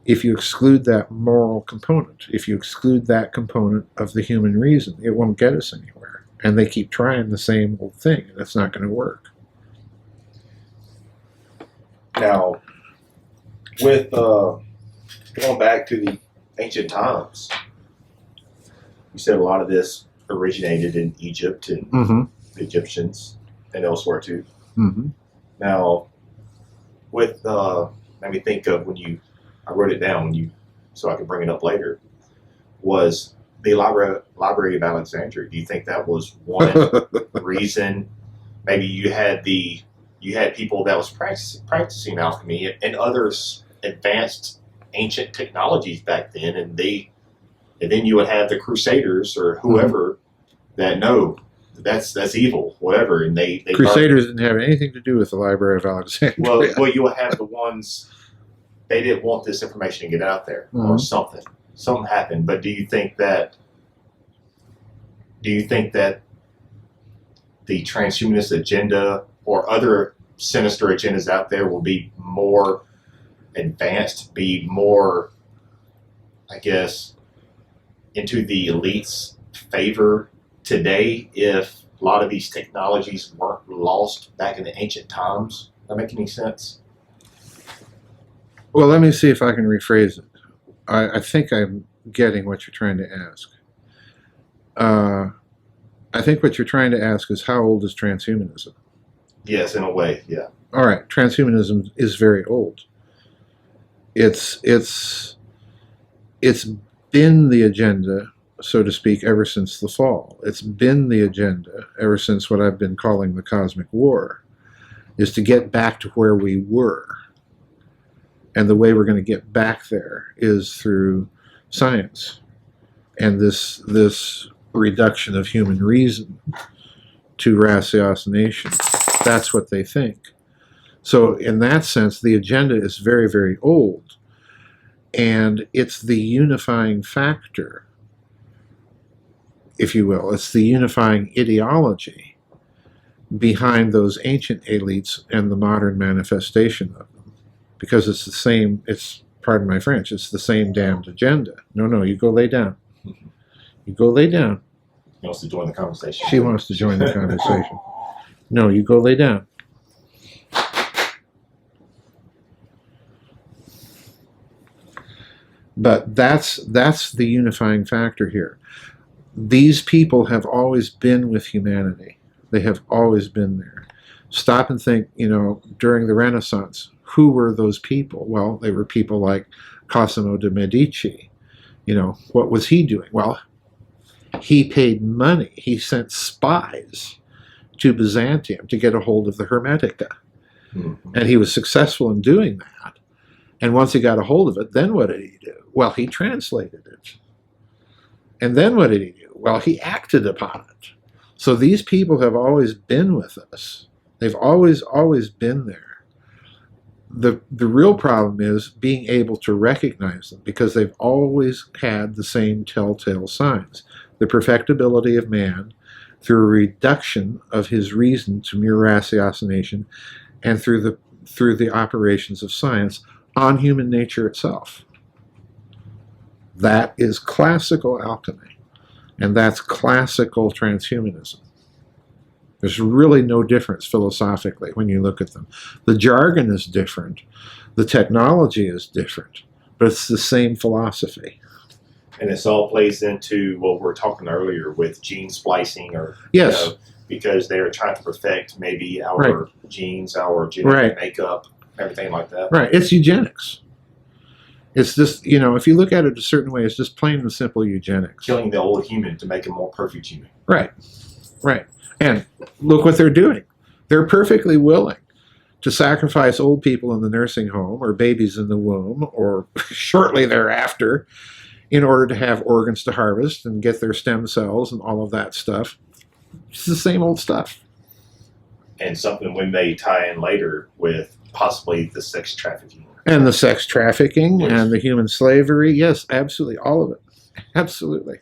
If you exclude that moral component, if you exclude that component of the human reason, it won't get us anywhere. And they keep trying the same old thing, and it's not going to work. Now, with going back to the ancient times, you said a lot of this originated in Egypt and the Egyptians and elsewhere too. Now, with let me think of I wrote it down so I could bring it up later, was the Library of Alexandria. Do you think that was one reason? Maybe you had people that was practicing alchemy and others advanced ancient technologies back then, and then you would have the Crusaders or whoever that no, that's evil, whatever. And they Crusaders didn't have anything to do with the Library of Alexandria. well, you'll have the ones they didn't want this information to get out there, or something happened. But do you think that the transhumanist agenda or other sinister agendas out there will be more advanced, be more, I guess, into the elite's favor today if a lot of these technologies weren't lost back in the ancient times? Does that make any sense? Well, let me see if I can rephrase it. I think I'm getting what you're trying to ask. I think what you're trying to ask is, how old is transhumanism? Yes, in a way, yeah. All right, transhumanism is very old. It's been the agenda, so to speak, ever since the fall. It's been the agenda ever since what I've been calling the cosmic war, is to get back to where we were. And the way we're going to get back there is through science and this reduction of human reason to ratiocination. That's what they think. So in that sense, the agenda is very, very old. And it's the unifying factor, if you will. It's the unifying ideology behind those ancient elites and the modern manifestation of them. Because it's the same, pardon my French, it's the same damned agenda. No, you go lay down. You go lay down. She wants to join the conversation. She wants to join the conversation. No, you go lay down. But that's the unifying factor here. These people have always been with humanity. They have always been there. Stop and think, during the Renaissance, who were those people? Well, they were people like Cosimo de' Medici. What was he doing? Well, he paid money. He sent spies to Byzantium to get a hold of the Hermetica. Mm-hmm. And he was successful in doing that. And once he got a hold of it, then what did he do? Well, he translated it. And then what did he do? Well, he acted upon it. So these people have always been with us. They've always been there. The real problem is being able to recognize them, because they've always had the same telltale signs. The perfectibility of man through a reduction of his reason to mere ratiocination, and through the operations of science on human nature itself. That is classical alchemy, and that's classical transhumanism. There's really no difference philosophically when you look at them. The jargon is different, the technology is different, but it's the same philosophy. And this all plays into what we were talking earlier with gene splicing, or yes, because they're trying to perfect maybe our genes, our genetic makeup, everything like that. Right. It's eugenics. It's just, if you look at it a certain way, it's just plain and simple eugenics. Killing the old human to make a more perfect human. Right. And look what they're doing. They're perfectly willing to sacrifice old people in the nursing home or babies in the womb or shortly thereafter in order to have organs to harvest and get their stem cells and all of that stuff. It's the same old stuff. And something when they tie in later with possibly the sex trafficking. And the sex trafficking and the human slavery. Yes, absolutely. All of it. Absolutely.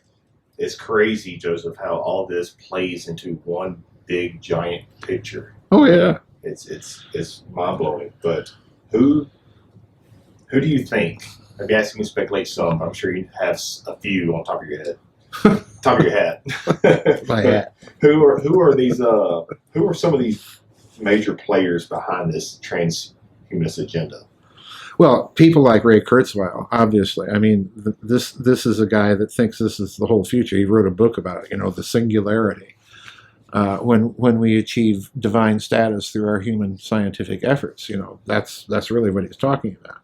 It's crazy, Joseph, how all this plays into one big giant picture. Oh yeah. It's mind blowing. But who do you think? I'd be asking you to speculate some, but I'm sure you have a few on top of your head. Top of your hat. My hat. Who are these who are some of these major players behind this transhumanist agenda? Well, people like Ray Kurzweil, obviously. I mean, this is a guy that thinks this is the whole future. He wrote a book about it, the singularity. When we achieve divine status through our human scientific efforts, that's really what he's talking about.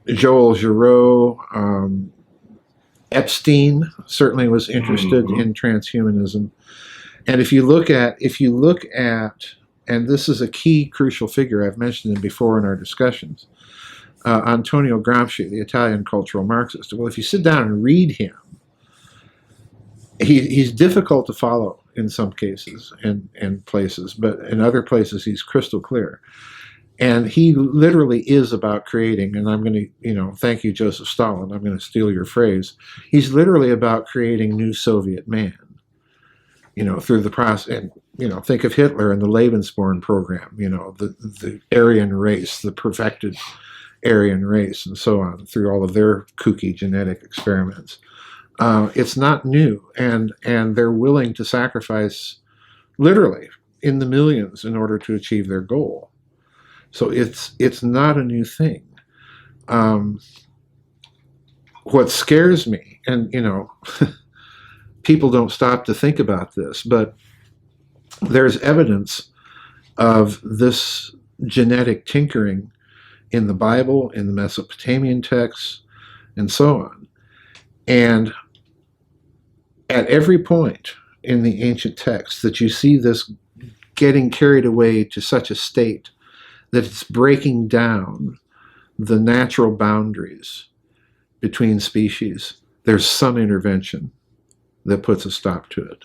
Joel Giraud, Epstein certainly was interested in transhumanism. And if you look at, and this is a key crucial figure, I've mentioned him before in our discussions, Antonio Gramsci, the Italian cultural Marxist. Well, if you sit down and read him, he's difficult to follow in some cases and places, but in other places he's crystal clear. And he literally is about creating, and I'm going to, thank you, Joseph Stalin, I'm going to steal your phrase. He's literally about creating new Soviet man, through the process. And, think of Hitler and the Lebensborn program, the Aryan race, the perfected Aryan race, and so on, through all of their kooky genetic experiments. It's not new, and they're willing to sacrifice literally in the millions in order to achieve their goal. So it's not a new thing. What scares me, and people don't stop to think about this, but there's evidence of this genetic tinkering in the Bible, in the Mesopotamian texts, and so on. And at every point in the ancient texts that you see this getting carried away to such a state that it's breaking down the natural boundaries between species, there's some intervention that puts a stop to it.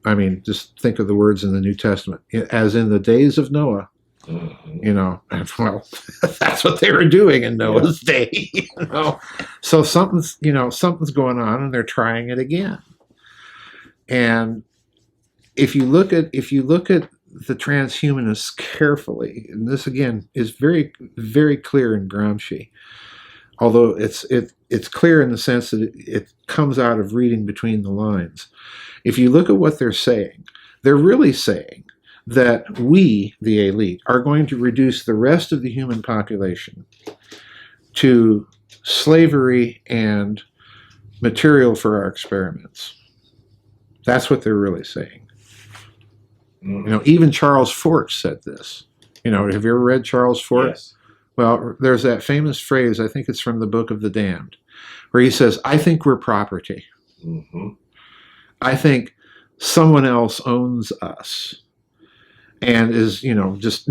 I mean, just think of the words in the New Testament, as in the days of Noah. Well, that's what they were doing in Noah's day. So something's going on, and they're trying it again. And if you look at the transhumanists carefully, and this again is very, very clear in Gramsci, although it's clear in the sense that it comes out of reading between the lines. If you look at what they're saying, they're really saying that we, the elite, are going to reduce the rest of the human population to slavery and material for our experiments. That's what they're really saying. Even Charles Fort said this. Have you ever read Charles Fort? Yes. Well, there's that famous phrase, I think it's from the Book of the Damned, where he says, I think we're property. Mm-hmm. I think someone else owns us and is, just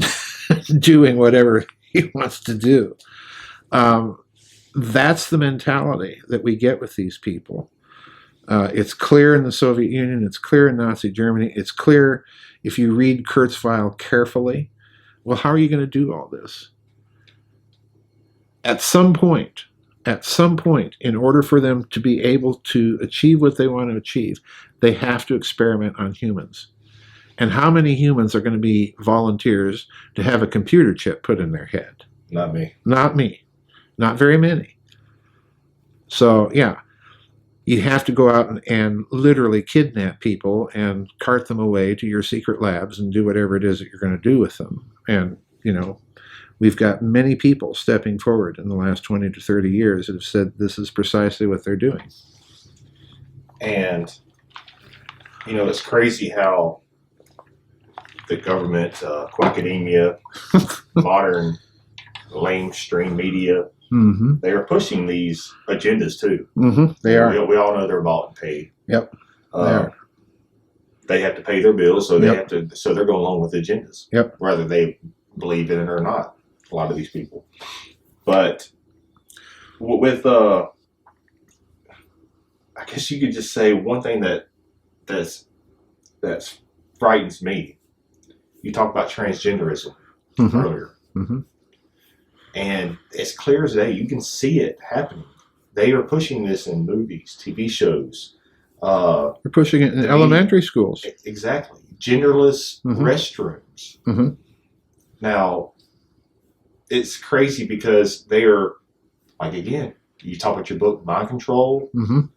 doing whatever he wants to do. That's the mentality that we get with these people. It's clear in the Soviet Union. It's clear in Nazi Germany. It's clear if you read Kurzweil carefully. Well, how are you going to do all this? At some point, in order for them to be able to achieve what they want to achieve, they have to experiment on humans. And how many humans are going to be volunteers to have a computer chip put in their head? Not me. Not me. Not very many. So, yeah. You have to go out and literally kidnap people and cart them away to your secret labs and do whatever it is that you're going to do with them. And, we've got many people stepping forward in the last 20 to 30 years that have said this is precisely what they're doing. And, it's crazy how the government, academia, modern mainstream media, mm-hmm. they are pushing these agendas too. Mm-hmm. They are. We all know they're bought and paid. Yep. They have to pay their bills, so Yep. they're going along with the agendas. Yep. Whether they believe in it or not, a lot of these people. But with I guess you could just say one thing that frightens me. You talked about transgenderism mm-hmm. earlier. Mm-hmm. And it's clear as day, you can see it happening. They are pushing this in movies, TV shows. They're pushing it in elementary schools. Exactly. Genderless mm-hmm. restrooms. Mm-hmm. Now, it's crazy because they are, like, again, you talk about your book, Mind Control. Mm-hmm.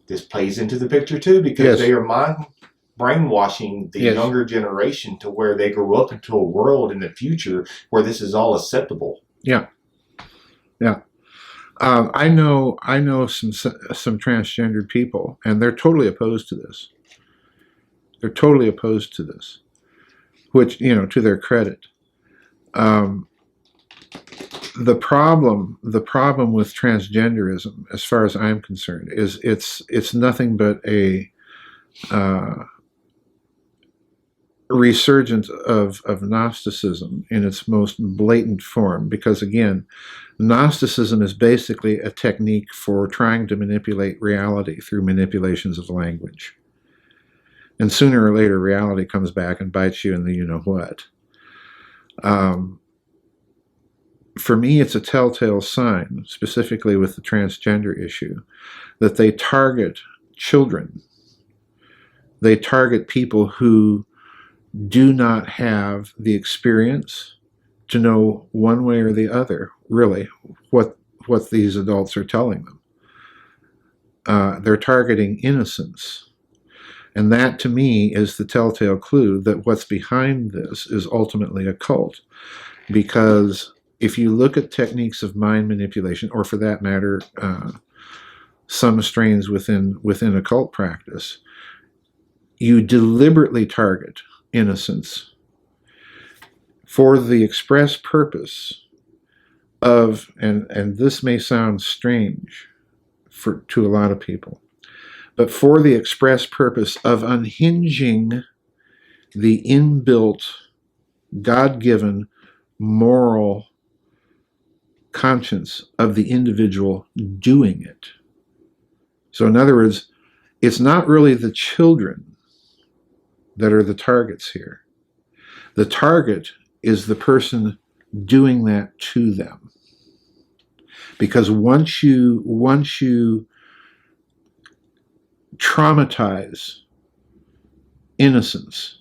This plays into the picture too because yes. they are brainwashing the yes. younger generation to where they grow up into a world in the future where this is all acceptable. Yeah, yeah. I know some transgendered people, and they're totally opposed to this. They're totally opposed to this, which to their credit. The problem with transgenderism, as far as I'm concerned, is it's nothing but a resurgence of Gnosticism in its most blatant form, because again, Gnosticism is basically a technique for trying to manipulate reality through manipulations of language. And sooner or later, reality comes back and bites you in the you-know-what. For me, it's a telltale sign, specifically with the transgender issue, that they target children. They target people who do not have the experience to know one way or the other, really, what these adults are telling them. They're targeting innocence. And that, to me, is the telltale clue that what's behind this is ultimately a cult. Because if you look at techniques of mind manipulation, or for that matter, some strains within occult practice, you deliberately target innocence for the express purpose of, and this may sound strange to a lot of people, but for the express purpose of unhinging the inbuilt, God-given moral conscience of the individual doing it. So in other words, it's not really the children that are the targets here. The target is the person doing that to them. Because once you traumatize innocence,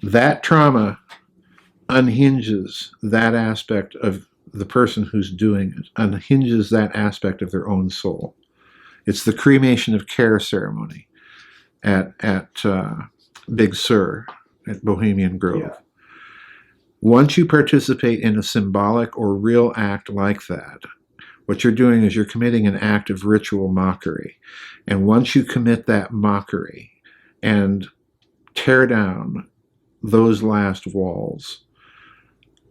that trauma unhinges that aspect of the person who's doing it, unhinges that aspect of their own soul. It's the cremation of care ceremony at Big Sur at Bohemian Grove. Yeah. Once you participate in a symbolic or real act like that, what you're doing is you're committing an act of ritual mockery. And once you commit that mockery and tear down those last walls,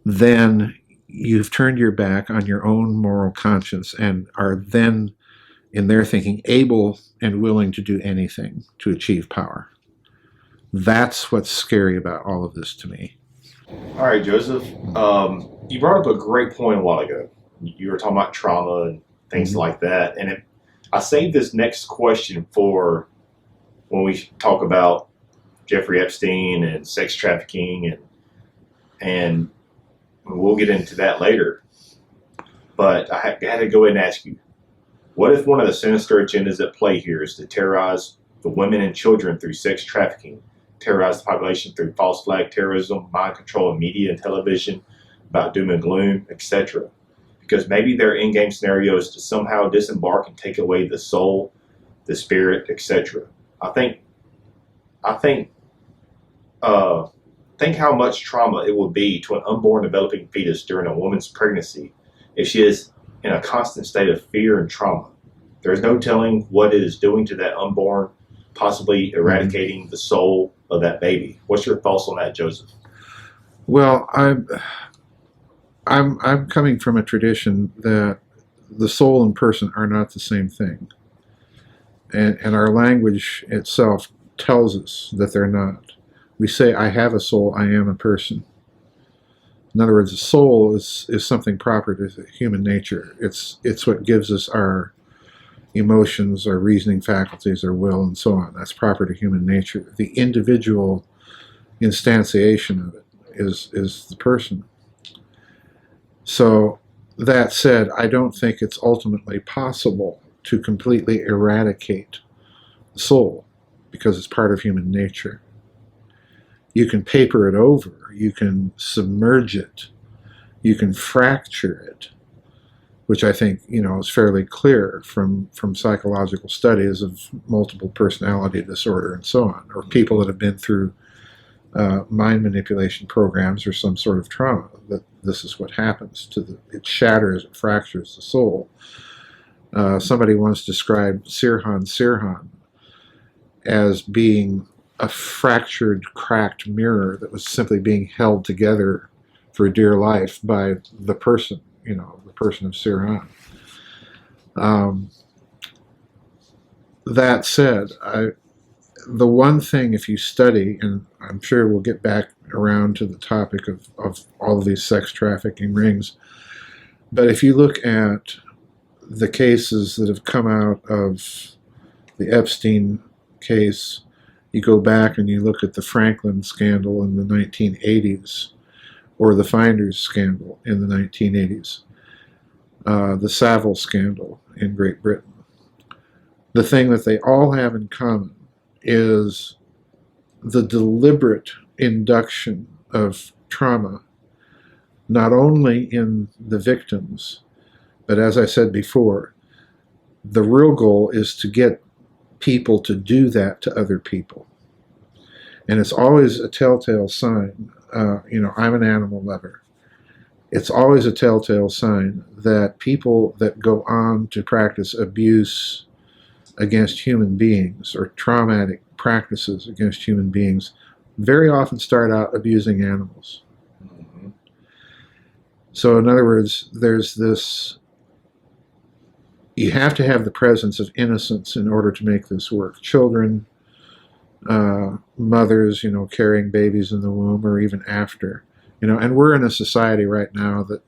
then you've turned your back on your own moral conscience and are then, in their thinking, able and willing to do anything to achieve power. That's what's scary about all of this to me. All right, Joseph. You brought up a great point a while ago. You were talking about trauma and things like that. And I saved this next question for when we talk about Jeffrey Epstein and sex trafficking, and we'll get into that later. But I had to go ahead and ask you, what if one of the sinister agendas at play here is to terrorize the women and children through sex trafficking, terrorize the population through false flag terrorism, mind control in media and television about doom and gloom, etc.? Because maybe their in-game scenario is to somehow disembark and take away the soul, the spirit, etc. Think how much trauma it would be to an unborn developing fetus during a woman's pregnancy if she is in a constant state of fear and trauma. There is no telling what it is doing to that unborn, possibly eradicating the soul of that baby. What's your thoughts on that, Joseph? Well, I'm coming from a tradition that the soul and person are not the same thing, and our language itself tells us that they're not. We say, "I have a soul. I am a person." In other words, the soul is something proper to human nature. It's what gives us our emotions, our reasoning faculties, our will, and so on. That's proper to human nature. The individual instantiation of it is the person. So that said, I don't think it's ultimately possible to completely eradicate the soul because it's part of human nature. You can paper it over, you can submerge it, you can fracture it, which I think, is fairly clear from psychological studies of multiple personality disorder and so on, or people that have been through mind manipulation programs or some sort of trauma, that this is what happens to it shatters, it fractures the soul. Somebody once described Sirhan as being a fractured, cracked mirror that was simply being held together for dear life by the person, the person of Sirhan. That said, the one thing, if you study, and I'm sure we'll get back around to the topic of all of these sex trafficking rings, but if you look at the cases that have come out of the Epstein case You go back and you look at the Franklin scandal in the 1980s, or the Finders scandal in the 1980s, the Savile scandal in Great Britain. The thing that they all have in common is the deliberate induction of trauma, not only in the victims, but as I said before, the real goal is to get people to do that to other people. And it's always a telltale sign, I'm an animal lover. It's always a telltale sign that people that go on to practice abuse against human beings or traumatic practices against human beings very often start out abusing animals. Mm-hmm. So in other words, there's this, you have to have the presence of innocence in order to make this work. Children, mothers, carrying babies in the womb or even after, and we're in a society right now that,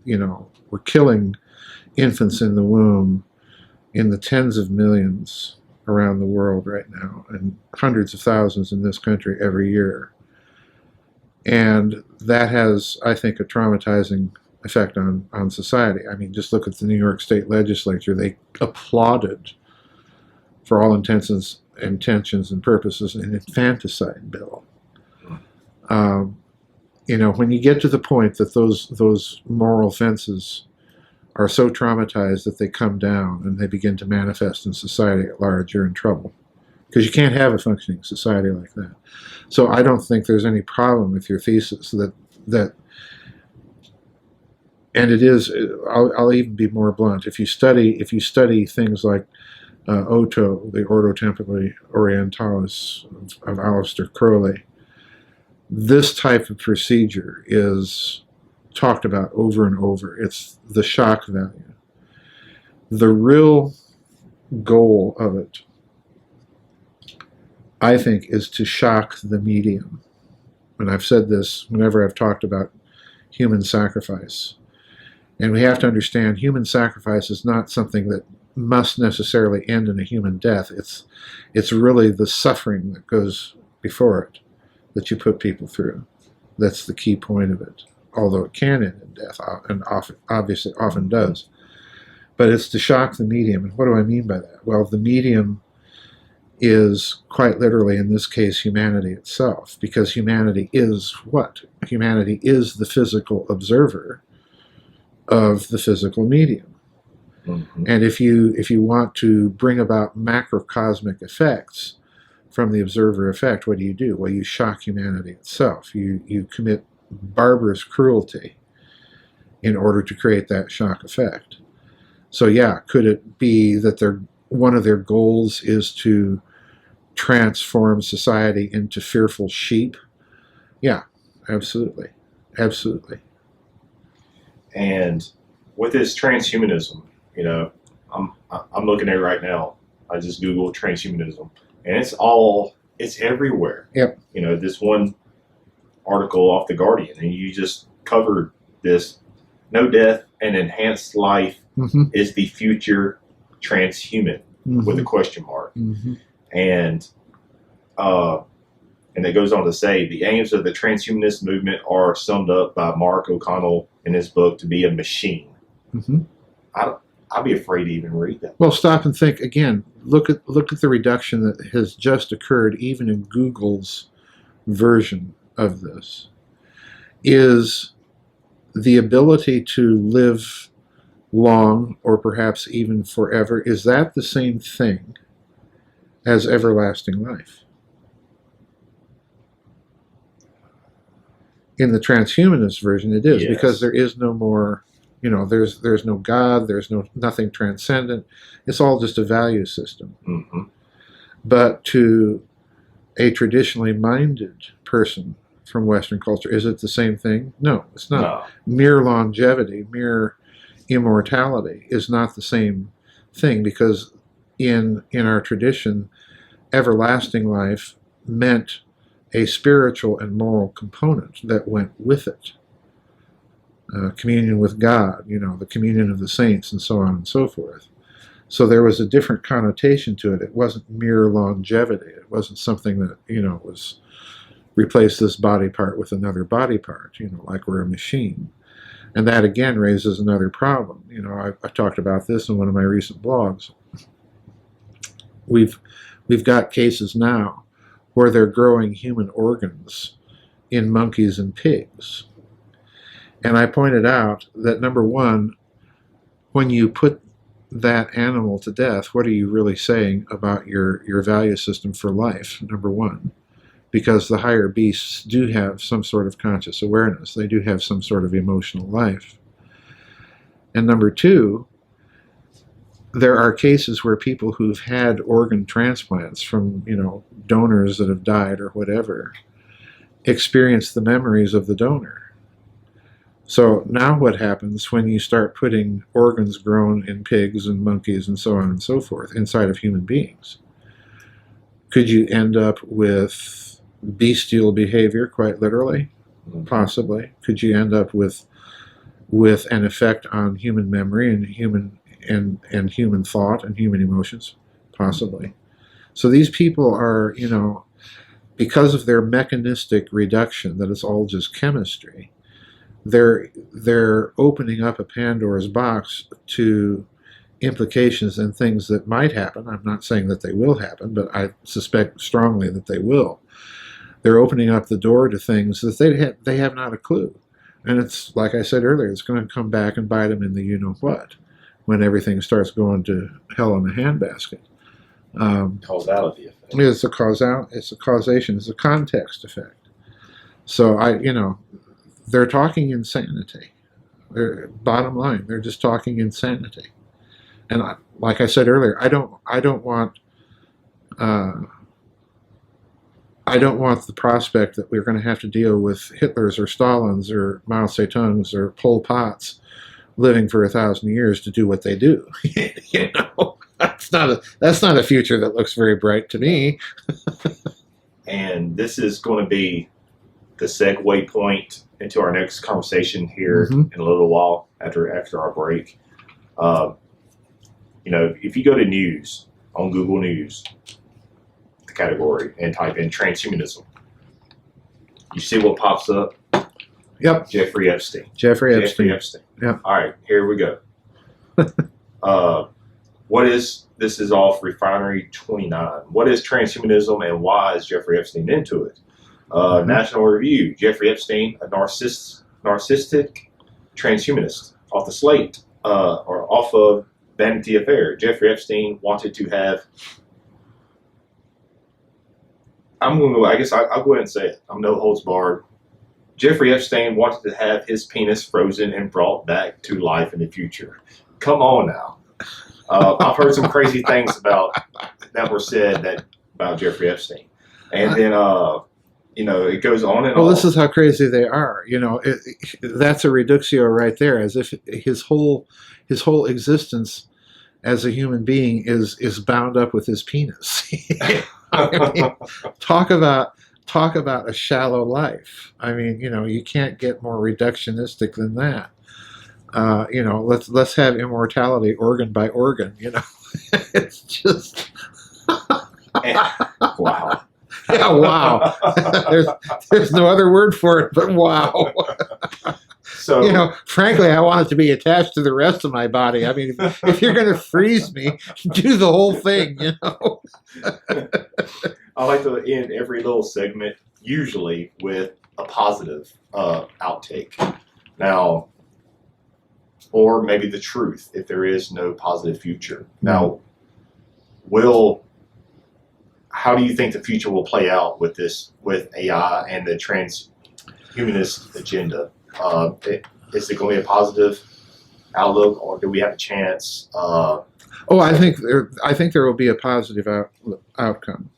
we're killing infants in the womb in the tens of millions around the world right now, and hundreds of thousands in this country every year. And that has, I think, a traumatizing effect on society. I mean, just look at the New York State Legislature. They applauded, for all intentions and purposes, an infanticide bill. When you get to the point that those moral fences are so traumatized that they come down and they begin to manifest in society at large, you're in trouble. Because you can't have a functioning society like that. So I don't think there's any problem with your thesis that and it is, I'll even be more blunt. If you study things like Otto, the Ordo Templi Orientalis of Aleister Crowley, this type of procedure is talked about over and over. It's the shock value. The real goal of it, I think, is to shock the medium. And I've said this whenever I've talked about human sacrifice. And we have to understand human sacrifice is not something that must necessarily end in a human death. It's really the suffering that goes before it that you put people through. That's the key point of it. Although it can end in death, and obviously often does. But it's to shock the medium. And what do I mean by that? Well, the medium is quite literally, in this case, humanity itself. Because humanity is what? Humanity is the physical observer of the physical medium. Mm-hmm. And if you want to bring about macrocosmic effects from the observer effect, what do? Well, you shock humanity itself. You commit barbarous cruelty in order to create that shock effect. So yeah, could it be that one of their goals is to transform society into fearful sheep? Yeah, absolutely. Absolutely. And with this transhumanism, I'm looking at it right now. I just Googled transhumanism, and it's everywhere. Yep. This one article off the Guardian, and you just covered this: no death and enhanced life Mm-hmm. is the future transhuman, Mm-hmm. with a question mark. Mm-hmm. And it goes on to say the aims of the transhumanist movement are summed up by Mark O'Connell in his book to be a machine. Mm-hmm. I'd be afraid to even read that. Well, stop and think again. Look at the reduction that has just occurred, even in Google's version of this. Is the ability to live long, or perhaps even forever, is that the same thing as everlasting life? In the transhumanist version, it is. Yes. Because there is no more, there's no God, there's nothing transcendent. It's all just a value system. Mm-hmm. But to a traditionally minded person from Western culture, is it the same thing? No, it's not. No. Mere longevity, mere immortality is not the same thing, because in our tradition, everlasting life meant a spiritual and moral component that went with it. Communion with God, the communion of the saints, and so on and so forth. So there was a different connotation to it. It wasn't mere longevity. It wasn't something that, was replace this body part with another body part, like we're a machine. And that again raises another problem. I talked about this in one of my recent blogs. We've got cases now where they're growing human organs in monkeys and pigs. And I pointed out that, number one, when you put that animal to death, what are you really saying about your value system for life, number one? Because the higher beasts do have some sort of conscious awareness. They do have some sort of emotional life. And number two, there are cases where people who've had organ transplants from, donors that have died or whatever, experience the memories of the donor. So now what happens when you start putting organs grown in pigs and monkeys and so on and so forth inside of human beings? Could you end up with bestial behavior, quite literally? Possibly. Could you end up with an effect on human memory and human thought and human emotions? Possibly. So these people are, because of their mechanistic reduction, that it's all just chemistry, they're opening up a Pandora's box to implications and things that might happen. I'm not saying that they will happen, but I suspect strongly that they will. They're opening up the door to things that they have not a clue. And it's, like I said earlier, it's going to come back and bite them in the you-know-what when everything starts going to hell in a handbasket. Causality effect. It's a causation, it's a context effect. So they're talking insanity. Bottom line, they're just talking insanity. And like I said earlier, I don't want the prospect that we're going to have to deal with Hitlers or Stalins or Mao Zedongs or Pol Pots living for 1,000 years to do what they do. That's not a future that looks very bright to me. And this is going to be the segue point into our next conversation here in a little while after our break. If you go to news on Google News, the category, and type in transhumanism, you see what pops up? Yep. Jeffrey Epstein. Jeffrey Epstein. Yep. All right, here we go. This is off Refinery 29. What is transhumanism and why is Jeffrey Epstein into it? National Review, Jeffrey Epstein, a narcissistic transhumanist. Off the Slate, or off of Vanity Fair, Jeffrey Epstein wanted to have... I'll go ahead and say it. I'm no holds barred. Jeffrey Epstein wanted to have his penis frozen and brought back to life in the future. Come on now. I've heard some crazy things that were said about Jeffrey Epstein. And then, it goes on and on. Well, this is how crazy they are. That's a reductio right there, as if his whole existence as a human being is bound up with his penis. Talk about a shallow life. You can't get more reductionistic than that. Let's have immortality organ by organ. It's just wow. Yeah, wow. there's no other word for it but wow. So frankly, I want it to be attached to the rest of my body. If you're going to freeze me, do the whole thing. I like to end every little segment usually with a positive outtake. Now, or maybe the truth if there is no positive future. Now, how do you think the future will play out with AI and the transhumanist agenda? Is it going to be a positive outlook, or do we have a chance? I think there will be a positive outcome.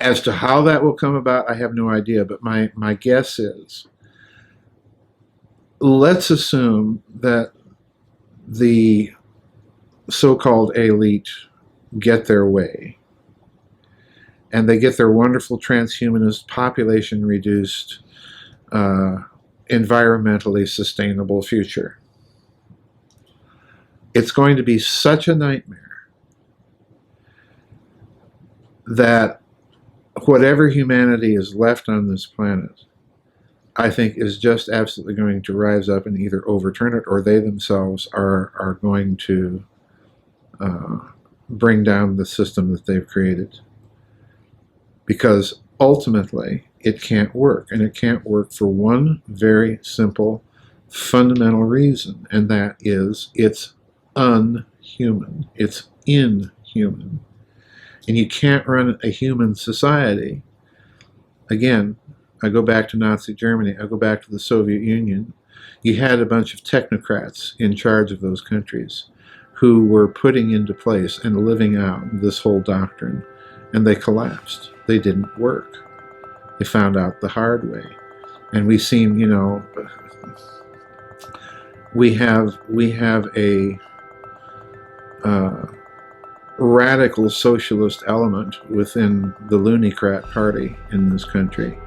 As to how that will come about, I have no idea. But my guess is, let's assume that the so-called elite get their way, and they get their wonderful transhumanist, population-reduced, environmentally sustainable future. it's going to be such a nightmare that whatever humanity is left on this planet, I think, is just absolutely going to rise up and either overturn it, or they themselves are going to bring down the system that they've created. Because ultimately, it can't work. And it can't work for one very simple, fundamental reason, and that is it's unhuman. It's inhuman. And you can't run a human society. Again, I go back to Nazi Germany. I go back to the Soviet Union. You had a bunch of technocrats in charge of those countries who were putting into place and living out this whole doctrine, and they collapsed. They didn't work. They found out the hard way. And we seem, we have a radical socialist element within the Looneycrat party in this country.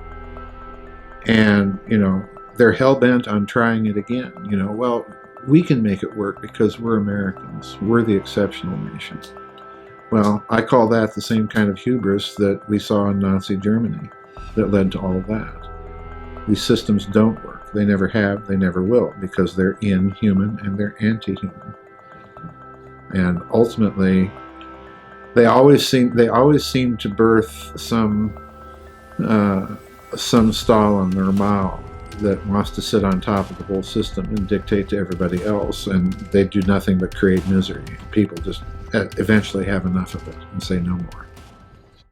And, they're hell-bent on trying it again. Well, we can make it work because we're Americans. We're the exceptional nation. Well, I call that the same kind of hubris that we saw in Nazi Germany that led to all of that. These systems don't work. They never have, they never will, because they're inhuman and they're anti-human. And ultimately, they always seem to birth some Stalin or Mao that wants to sit on top of the whole system and dictate to everybody else, and they do nothing but create misery. People just eventually have enough of it and say no more.